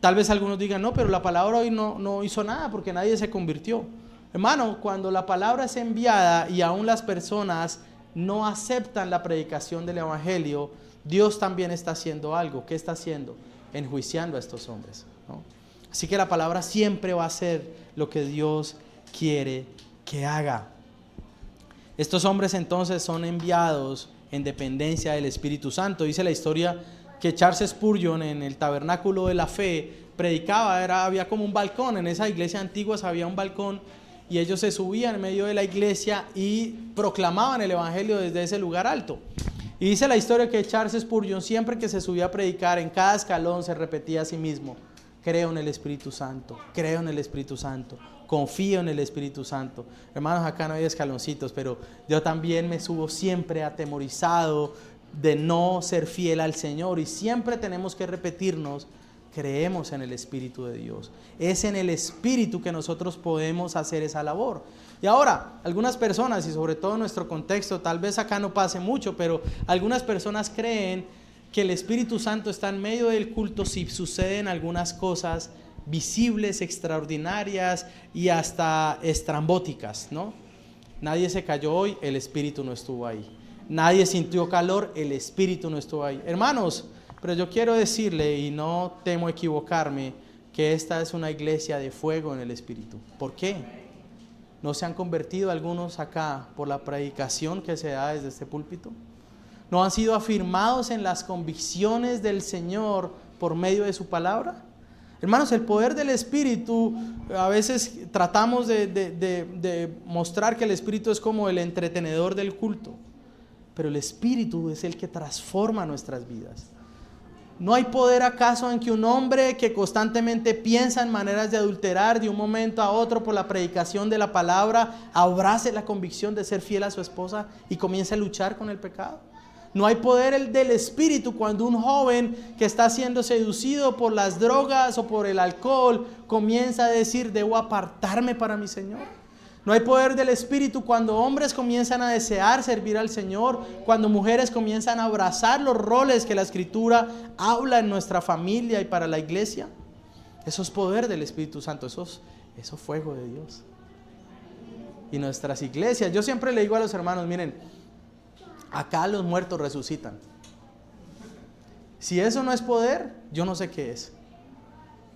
Tal vez algunos digan, no, pero la palabra hoy no hizo nada porque nadie se convirtió. Hermano, cuando la palabra es enviada y aún las personas no aceptan la predicación del Evangelio, Dios también está haciendo algo. ¿Qué está haciendo? Enjuiciando a estos hombres, ¿no? Así que la palabra siempre va a hacer lo que Dios quiere que haga. Estos hombres entonces son enviados en dependencia del Espíritu Santo. Dice la historia que Charles Spurgeon en el Tabernáculo de la Fe predicaba, había como un balcón, en esa iglesia antigua había un balcón, y ellos se subían en medio de la iglesia y proclamaban el Evangelio desde ese lugar alto. Y dice la historia que Charles Spurgeon, siempre que se subía a predicar, en cada escalón se repetía a sí mismo: creo en el Espíritu Santo, creo en el Espíritu Santo, confío en el Espíritu Santo. Hermanos, acá no hay escaloncitos, pero yo también me subo siempre atemorizado de no ser fiel al Señor, y siempre tenemos que repetirnos: creemos en el Espíritu de Dios. Es en el Espíritu que nosotros podemos hacer esa labor. Y ahora, algunas personas, y sobre todo en nuestro contexto, tal vez acá no pase mucho, pero algunas personas creen que el Espíritu Santo está en medio del culto si suceden algunas cosas visibles, extraordinarias y hasta estrambóticas, ¿no? Nadie se cayó hoy, el Espíritu no estuvo ahí. Nadie sintió calor, el Espíritu no estuvo ahí. Hermanos, pero yo quiero decirle, y no temo equivocarme, que esta es una iglesia de fuego en el Espíritu. ¿Por qué? ¿No se han convertido algunos acá por la predicación que se da desde este púlpito? ¿No han sido afirmados en las convicciones del Señor por medio de su palabra? Hermanos, el poder del Espíritu, a veces tratamos de mostrar que el Espíritu es como el entretenedor del culto, pero el Espíritu es el que transforma nuestras vidas. ¿No hay poder acaso en que un hombre que constantemente piensa en maneras de adulterar de un momento a otro por la predicación de la palabra, abrace la convicción de ser fiel a su esposa y comience a luchar con el pecado? No hay poder del Espíritu cuando un joven que está siendo seducido por las drogas o por el alcohol comienza a decir, debo apartarme para mi Señor. No hay poder del Espíritu cuando hombres comienzan a desear servir al Señor, cuando mujeres comienzan a abrazar los roles que la Escritura habla en nuestra familia y para la iglesia. Eso es poder del Espíritu Santo, eso es fuego de Dios. Y nuestras iglesias, yo siempre le digo a los hermanos, miren, acá los muertos resucitan. Si eso no es poder, yo no sé qué es.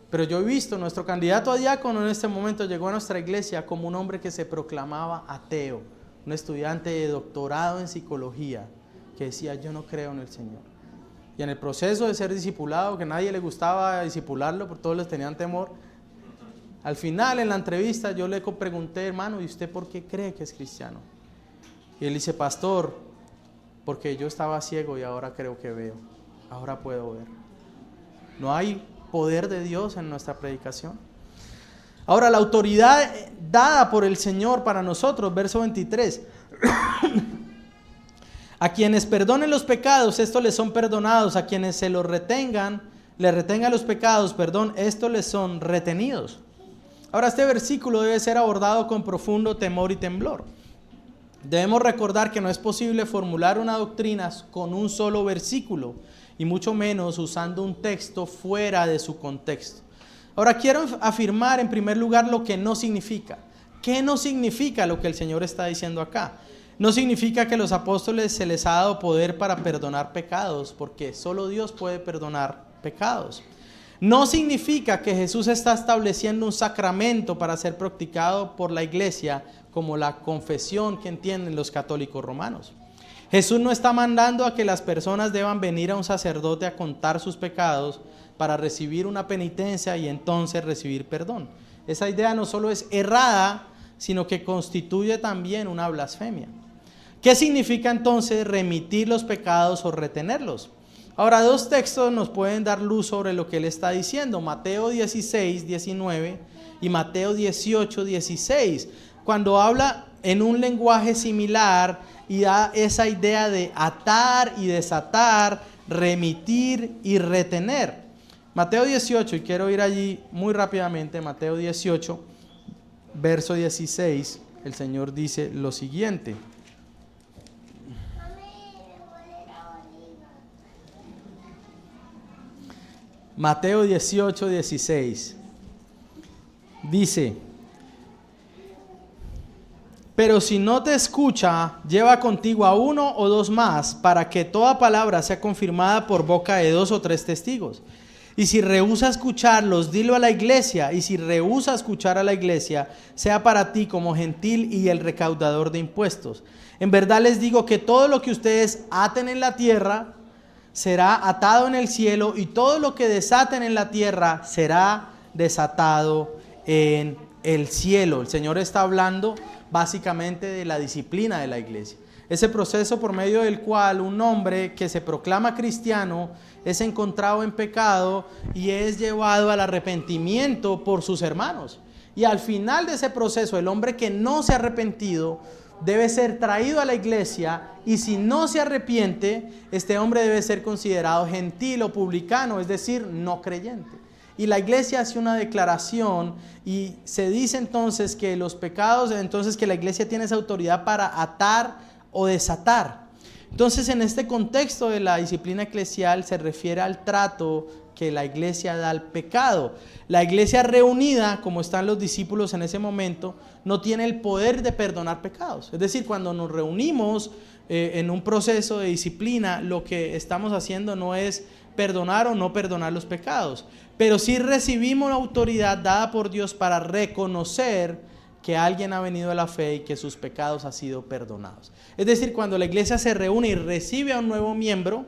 Pero yo he visto, nuestro candidato a diácono en este momento llegó a nuestra iglesia como un hombre que se proclamaba ateo, un estudiante de doctorado en psicología, que decía, yo no creo en el Señor. Y en el proceso de ser discipulado, que nadie le gustaba discipularlo, porque todos les tenían temor, al final en la entrevista yo le pregunté, hermano, ¿y usted por qué cree que es cristiano? Y él dice, pastor, porque yo estaba ciego y ahora creo que veo, ahora puedo ver. No hay poder de Dios en nuestra predicación. Ahora, la autoridad dada por el Señor para nosotros, verso 23. A quienes perdonen los pecados, estos les son perdonados. A quienes se los retengan los pecados, estos les son retenidos. Ahora, este versículo debe ser abordado con profundo temor y temblor. Debemos recordar que no es posible formular una doctrina con un solo versículo, y mucho menos usando un texto fuera de su contexto. Ahora quiero afirmar en primer lugar lo que no significa. ¿Qué no significa lo que el Señor está diciendo acá? No significa que a los apóstoles se les ha dado poder para perdonar pecados, porque solo Dios puede perdonar pecados. No significa que Jesús está estableciendo un sacramento para ser practicado por la iglesia, como la confesión que entienden los católicos romanos. Jesús no está mandando a que las personas deban venir a un sacerdote a contar sus pecados para recibir una penitencia y entonces recibir perdón. Esa idea no solo es errada, sino que constituye también una blasfemia. ¿Qué significa entonces remitir los pecados o retenerlos? Ahora, dos textos nos pueden dar luz sobre lo que él está diciendo. Mateo 16, 19 y Mateo 18, 16. Cuando habla en un lenguaje similar y da esa idea de atar y desatar, remitir y retener. Mateo 18, y quiero ir allí muy rápidamente, Mateo 18, verso 16, el Señor dice lo siguiente. Mateo 18, 16. Dice, pero si no te escucha, lleva contigo a uno o dos más, para que toda palabra sea confirmada por boca de 2 o 3 testigos. Y si rehúsa escucharlos, dilo a la iglesia. Y si rehúsa escuchar a la iglesia, sea para ti como gentil y el recaudador de impuestos. En verdad les digo que todo lo que ustedes aten en la tierra será atado en el cielo, y todo lo que desaten en la tierra será desatado en el cielo. El Señor está hablando básicamente de la disciplina de la iglesia. Ese proceso por medio del cual un hombre que se proclama cristiano es encontrado en pecado y es llevado al arrepentimiento por sus hermanos. Y al final de ese proceso, el hombre que no se ha arrepentido debe ser traído a la iglesia, y si no se arrepiente, este hombre debe ser considerado gentil o publicano, es decir, no creyente. Y la iglesia hace una declaración y se dice entonces que los pecados, entonces que la iglesia tiene esa autoridad para atar o desatar. Entonces, en este contexto de la disciplina eclesial se refiere al trato que la iglesia da al pecado. La iglesia reunida, como están los discípulos en ese momento, no tiene el poder de perdonar pecados. Es decir, cuando nos reunimos en un proceso de disciplina, lo que estamos haciendo no es perdonar o no perdonar los pecados, pero sí recibimos la autoridad dada por Dios para reconocer que alguien ha venido a la fe y que sus pecados han sido perdonados. Es decir, cuando la iglesia se reúne y recibe a un nuevo miembro,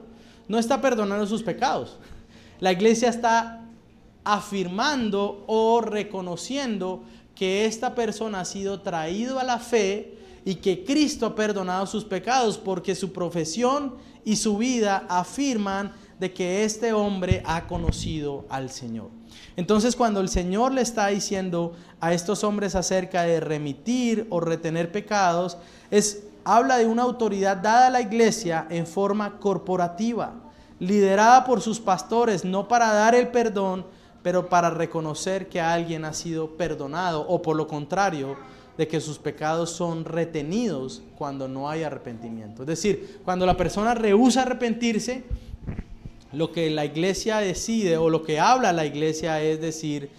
no está perdonando sus pecados. La iglesia está afirmando o reconociendo que esta persona ha sido traído a la fe y que Cristo ha perdonado sus pecados, porque su profesión y su vida afirman de que este hombre ha conocido al Señor. Entonces, cuando el Señor le está diciendo a estos hombres acerca de remitir o retener pecados, habla de una autoridad dada a la iglesia en forma corporativa, liderada por sus pastores, no para dar el perdón, pero para reconocer que alguien ha sido perdonado, o por lo contrario, de que sus pecados son retenidos cuando no hay arrepentimiento. Es decir, cuando la persona rehúsa arrepentirse, lo que la iglesia decide o lo que habla la iglesia es decir,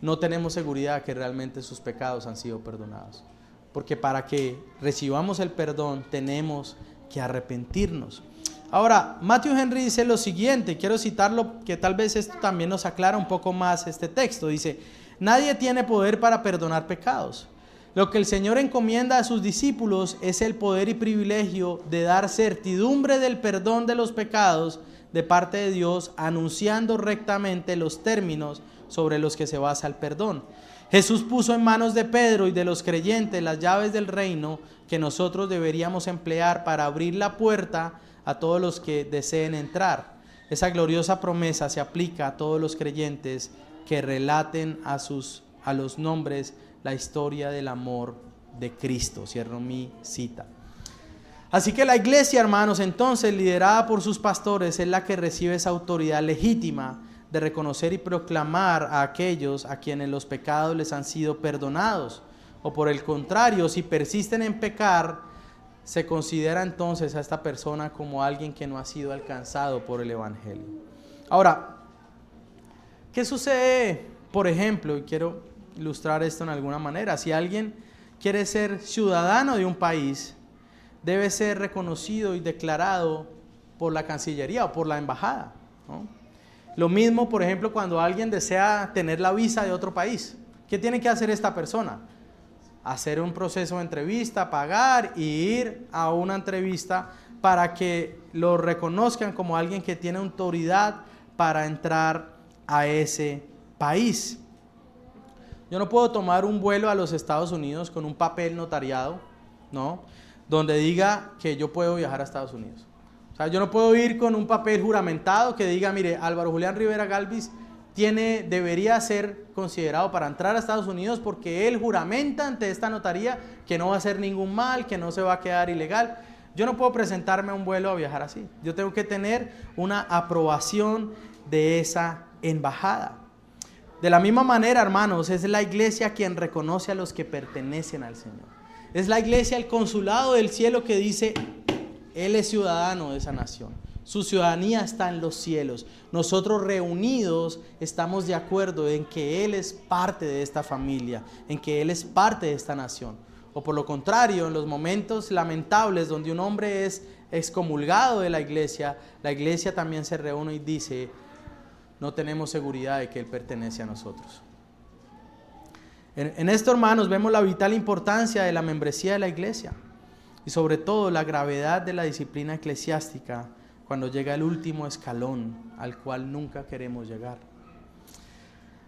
no tenemos seguridad que realmente sus pecados han sido perdonados. Porque para que recibamos el perdón tenemos que arrepentirnos. Ahora, Matthew Henry dice lo siguiente, quiero citarlo, que tal vez esto también nos aclara un poco más este texto. Dice, nadie tiene poder para perdonar pecados. Lo que el Señor encomienda a sus discípulos es el poder y privilegio de dar certidumbre del perdón de los pecados de parte de Dios, anunciando rectamente los términos sobre los que se basa el perdón. Jesús puso en manos de Pedro y de los creyentes las llaves del reino que nosotros deberíamos emplear para abrir la puerta a todos los que deseen entrar. Esa gloriosa promesa se aplica a todos los creyentes que relaten a los nombres la historia del amor de Cristo. Cierro mi cita. Así que la iglesia, hermanos, entonces, liderada por sus pastores, es la que recibe esa autoridad legítima de reconocer y proclamar a aquellos a quienes los pecados les han sido perdonados. O por el contrario, si persisten en pecar, se considera entonces a esta persona como alguien que no ha sido alcanzado por el Evangelio. Ahora, ¿qué sucede, por ejemplo? Y quiero ilustrar esto en alguna manera. Si alguien quiere ser ciudadano de un país, debe ser reconocido y declarado por la Cancillería o por la embajada, ¿no? Lo mismo, por ejemplo, cuando alguien desea tener la visa de otro país. ¿Qué tiene que hacer esta persona? Hacer un proceso de entrevista, pagar y ir a una entrevista para que lo reconozcan como alguien que tiene autoridad para entrar a ese país. Yo no puedo tomar un vuelo a los Estados Unidos con un papel notariado, ¿no?, donde diga que yo puedo viajar a Estados Unidos. O sea, yo no puedo ir con un papel juramentado que diga, mire, Álvaro Julián Rivera Galvis debería ser considerado para entrar a Estados Unidos porque él juramenta ante esta notaría que no va a hacer ningún mal, que no se va a quedar ilegal. Yo no puedo presentarme a un vuelo a viajar así. Yo tengo que tener una aprobación de esa embajada. De la misma manera, hermanos, es la iglesia quien reconoce a los que pertenecen al Señor. Es la iglesia, el consulado del cielo que dice, Él es ciudadano de esa nación. Su ciudadanía está en los cielos. Nosotros reunidos estamos de acuerdo en que Él es parte de esta familia, en que Él es parte de esta nación. O por lo contrario, en los momentos lamentables donde un hombre es excomulgado de la iglesia también se reúne y dice, no tenemos seguridad de que Él pertenece a nosotros. En esto, hermanos, vemos la vital importancia de la membresía de la iglesia y sobre todo la gravedad de la disciplina eclesiástica cuando llega el último escalón al cual nunca queremos llegar.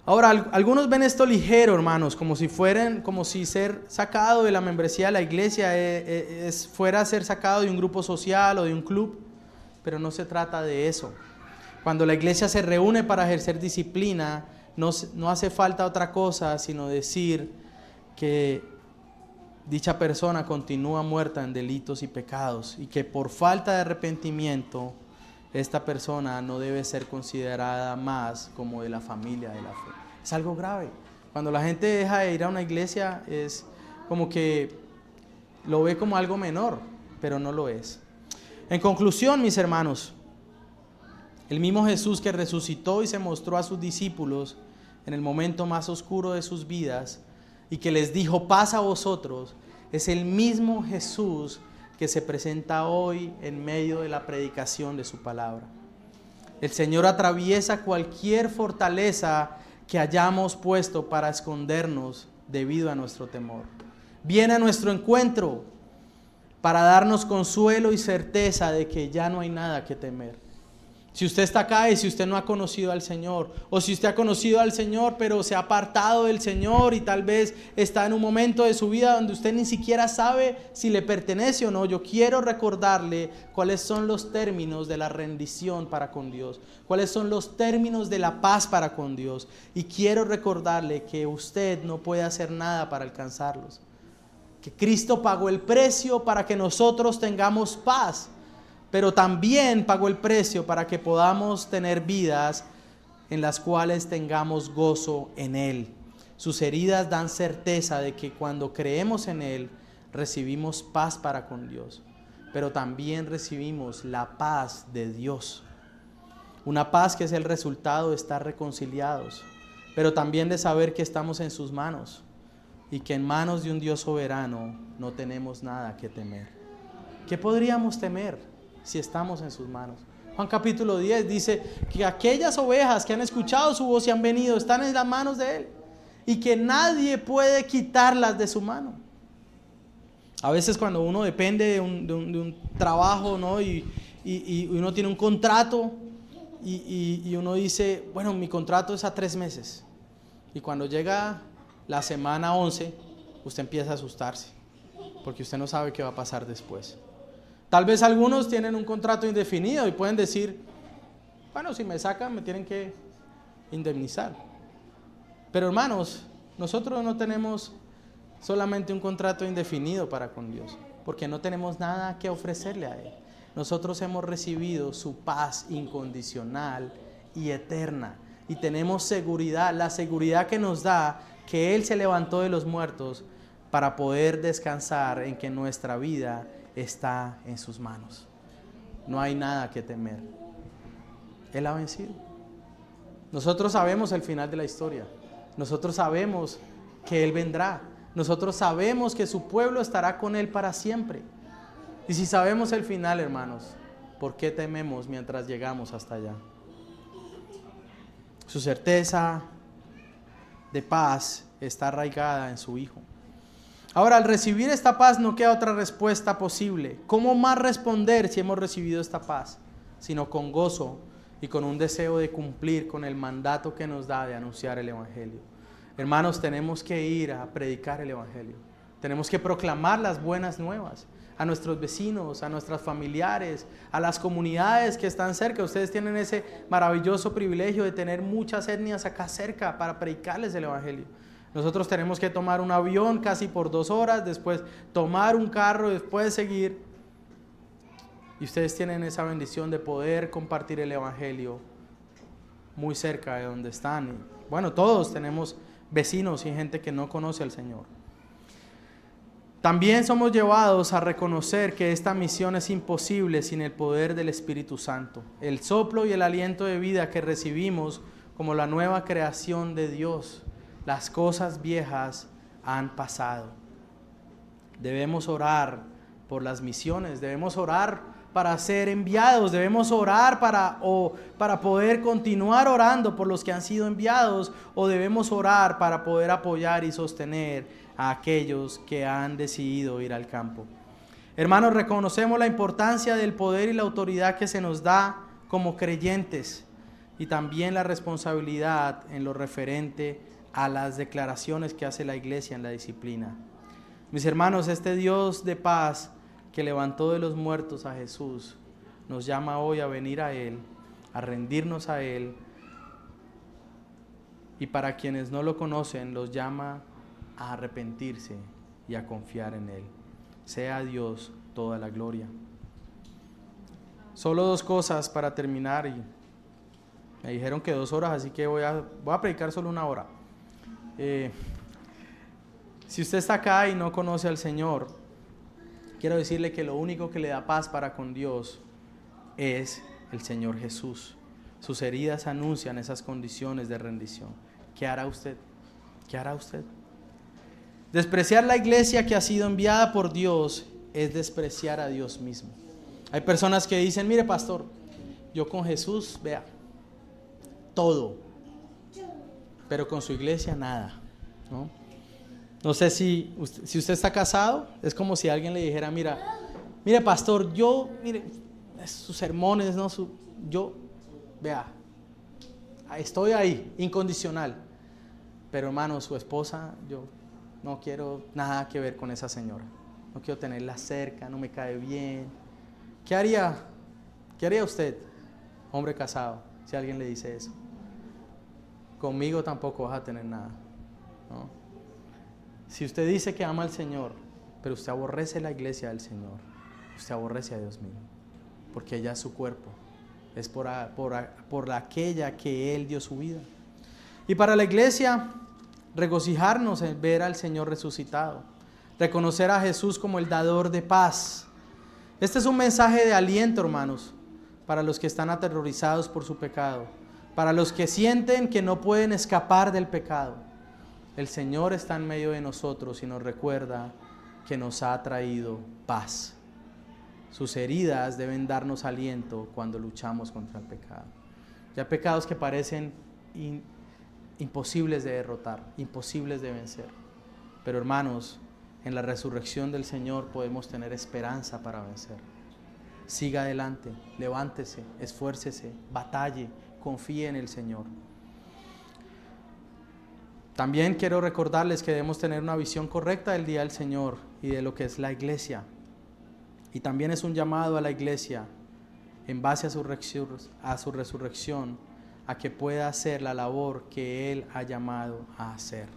Ahora, algunos ven esto ligero, hermanos, como si ser sacado de la membresía de la iglesia fuera ser sacado de un grupo social o de un club, pero no se trata de eso. Cuando la iglesia se reúne para ejercer disciplina, no hace falta otra cosa sino decir que dicha persona continúa muerta en delitos y pecados y que por falta de arrepentimiento esta persona no debe ser considerada más como de la familia de la fe. Es algo grave. Cuando la gente deja de ir a una iglesia es como que lo ve como algo menor, pero no lo es. En conclusión, mis hermanos, El mismo Jesús que resucitó y se mostró a sus discípulos en el momento más oscuro de sus vidas y que les dijo: paz a vosotros, es el mismo Jesús que se presenta hoy en medio de la predicación de su palabra. El Señor atraviesa cualquier fortaleza que hayamos puesto para escondernos debido a nuestro temor. Viene a nuestro encuentro para darnos consuelo y certeza de que ya no hay nada que temer. Si usted está acá y si usted no ha conocido al Señor, o si usted ha conocido al Señor pero se ha apartado del Señor y tal vez está en un momento de su vida donde usted ni siquiera sabe si le pertenece o no, yo quiero recordarle cuáles son los términos de la rendición para con Dios, cuáles son los términos de la paz para con Dios, y quiero recordarle que usted no puede hacer nada para alcanzarlos, que Cristo pagó el precio para que nosotros tengamos paz, pero también pagó el precio para que podamos tener vidas en las cuales tengamos gozo en Él. Sus heridas dan certeza de que cuando creemos en Él, recibimos paz para con Dios, pero también recibimos la paz de Dios. Una paz que es el resultado de estar reconciliados, pero también de saber que estamos en sus manos y que en manos de un Dios soberano no tenemos nada que temer. ¿Qué podríamos temer si estamos en sus manos? Juan capítulo 10 dice que aquellas ovejas que han escuchado su voz y han venido están en las manos de Él y que nadie puede quitarlas de su mano. A veces cuando uno depende de un trabajo, ¿no? y uno tiene un contrato y uno dice, bueno, mi contrato es a 3 meses, y cuando llega la semana 11 usted empieza a asustarse porque usted no sabe qué va a pasar después. Tal vez algunos tienen un contrato indefinido y pueden decir, bueno, si me sacan me tienen que indemnizar. Pero hermanos, nosotros no tenemos solamente un contrato indefinido para con Dios, porque no tenemos nada que ofrecerle a Él. Nosotros hemos recibido su paz incondicional y eterna, y tenemos seguridad, la seguridad que nos da que Él se levantó de los muertos para poder descansar en que nuestra vida está en sus manos. No hay nada que temer. Él ha vencido. Nosotros sabemos el final de la historia. Nosotros sabemos que Él vendrá. Nosotros sabemos que su pueblo estará con Él para siempre. Y si sabemos el final, hermanos, ¿por qué tememos mientras llegamos hasta allá? Su certeza de paz está arraigada en su Hijo. Ahora, al recibir esta paz no queda otra respuesta posible. ¿Cómo más responder si hemos recibido esta paz? Sino con gozo y con un deseo de cumplir con el mandato que nos da de anunciar el Evangelio. Hermanos, tenemos que ir a predicar el Evangelio. Tenemos que proclamar las buenas nuevas a nuestros vecinos, a nuestros familiares, a las comunidades que están cerca. Ustedes tienen ese maravilloso privilegio de tener muchas etnias acá cerca para predicarles el Evangelio. Nosotros tenemos que tomar un avión casi por 2 horas, después tomar un carro, después seguir. Y ustedes tienen esa bendición de poder compartir el Evangelio muy cerca de donde están. Y bueno, todos tenemos vecinos y gente que no conoce al Señor. También somos llevados a reconocer que esta misión es imposible sin el poder del Espíritu Santo, el soplo y el aliento de vida que recibimos como la nueva creación de Dios. Las cosas viejas han pasado. Debemos orar por las misiones, debemos orar para ser enviados, debemos orar para poder continuar orando por los que han sido enviados, o debemos orar para poder apoyar y sostener a aquellos que han decidido ir al campo. Hermanos, reconocemos la importancia del poder y la autoridad que se nos da como creyentes, y también la responsabilidad en lo referente a las declaraciones que hace la iglesia en la disciplina. Mis hermanos, este Dios de paz que levantó de los muertos a Jesús nos llama hoy a venir a Él, a rendirnos a Él, y para quienes no lo conocen los llama a arrepentirse y a confiar en Él. Sea a Dios toda la gloria. Solo 2 cosas para terminar, y me dijeron que 2 horas, así que voy a predicar solo 1 hora. Si usted está acá y no conoce al Señor, quiero decirle que lo único que le da paz para con Dios es el Señor Jesús. Sus heridas anuncian esas condiciones de rendición. ¿Qué hará usted? ¿Qué hará usted? Despreciar la iglesia que ha sido enviada por Dios es despreciar a Dios mismo. Hay personas que dicen, mire pastor, yo con Jesús, vea, todo, pero con su iglesia nada, ¿no? No sé si usted está casado, es como si alguien le dijera, mire pastor, mire, sus sermones, ¿no? Vea, estoy ahí, incondicional, pero hermano, su esposa, yo no quiero nada que ver con esa señora, no quiero tenerla cerca, no me cae bien. ¿Qué haría usted, hombre casado, si alguien le dice eso? Conmigo tampoco vas a tener nada, ¿no? Si usted dice que ama al Señor, pero usted aborrece la iglesia del Señor, usted aborrece a Dios mismo, porque ella es su cuerpo, es por aquella que Él dio su vida. Y para la iglesia, regocijarnos en ver al Señor resucitado, reconocer a Jesús como el dador de paz. Este es un mensaje de aliento, hermanos, para los que están aterrorizados por su pecado, para los que sienten que no pueden escapar del pecado. El Señor está en medio de nosotros y nos recuerda que nos ha traído paz. Sus heridas deben darnos aliento cuando luchamos contra el pecado. Ya hay pecados que parecen imposibles de derrotar, imposibles de vencer. Pero hermanos, en la resurrección del Señor podemos tener esperanza para vencer. Siga adelante, levántese, esfuércese, batalle, confíe en el Señor. También quiero recordarles que debemos tener una visión correcta del día del Señor y de lo que es la iglesia. Y también es un llamado a la iglesia, en base a su resurrección, a que pueda hacer la labor que Él ha llamado a hacer.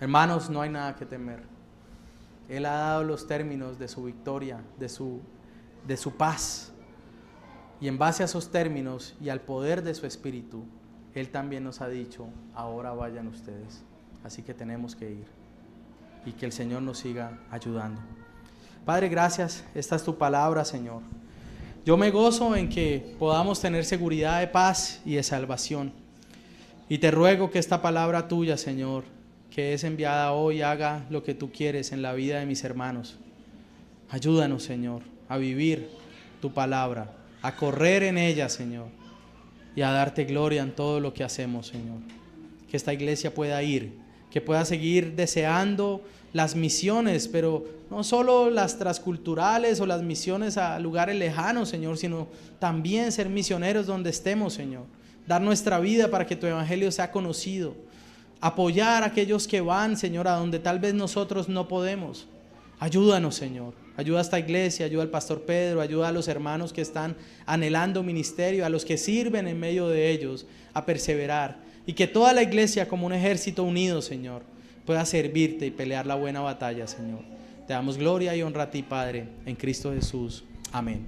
Hermanos, no hay nada que temer. Él ha dado los términos de su victoria, de su paz. Y en base a esos términos y al poder de su Espíritu, Él también nos ha dicho, ahora vayan ustedes. Así que tenemos que ir. Y que el Señor nos siga ayudando. Padre, gracias. Esta es tu palabra, Señor. Yo me gozo en que podamos tener seguridad de paz y de salvación. Y te ruego que esta palabra tuya, Señor, que es enviada hoy, haga lo que tú quieres en la vida de mis hermanos. Ayúdanos, Señor, a vivir tu palabra, a correr en ella, Señor, y a darte gloria en todo lo que hacemos, Señor. Que esta iglesia pueda ir, que pueda seguir deseando las misiones, pero no solo las transculturales o las misiones a lugares lejanos, Señor, sino también ser misioneros donde estemos, Señor. Dar nuestra vida para que tu evangelio sea conocido. Apoyar a aquellos que van, Señor, a donde tal vez nosotros no podemos. Ayúdanos, Señor. Ayuda a esta iglesia, ayuda al pastor Pedro, ayuda a los hermanos que están anhelando ministerio, a los que sirven en medio de ellos, a perseverar. Y que toda la iglesia, como un ejército unido, Señor, pueda servirte y pelear la buena batalla, Señor. Te damos gloria y honra a ti, Padre, en Cristo Jesús. Amén.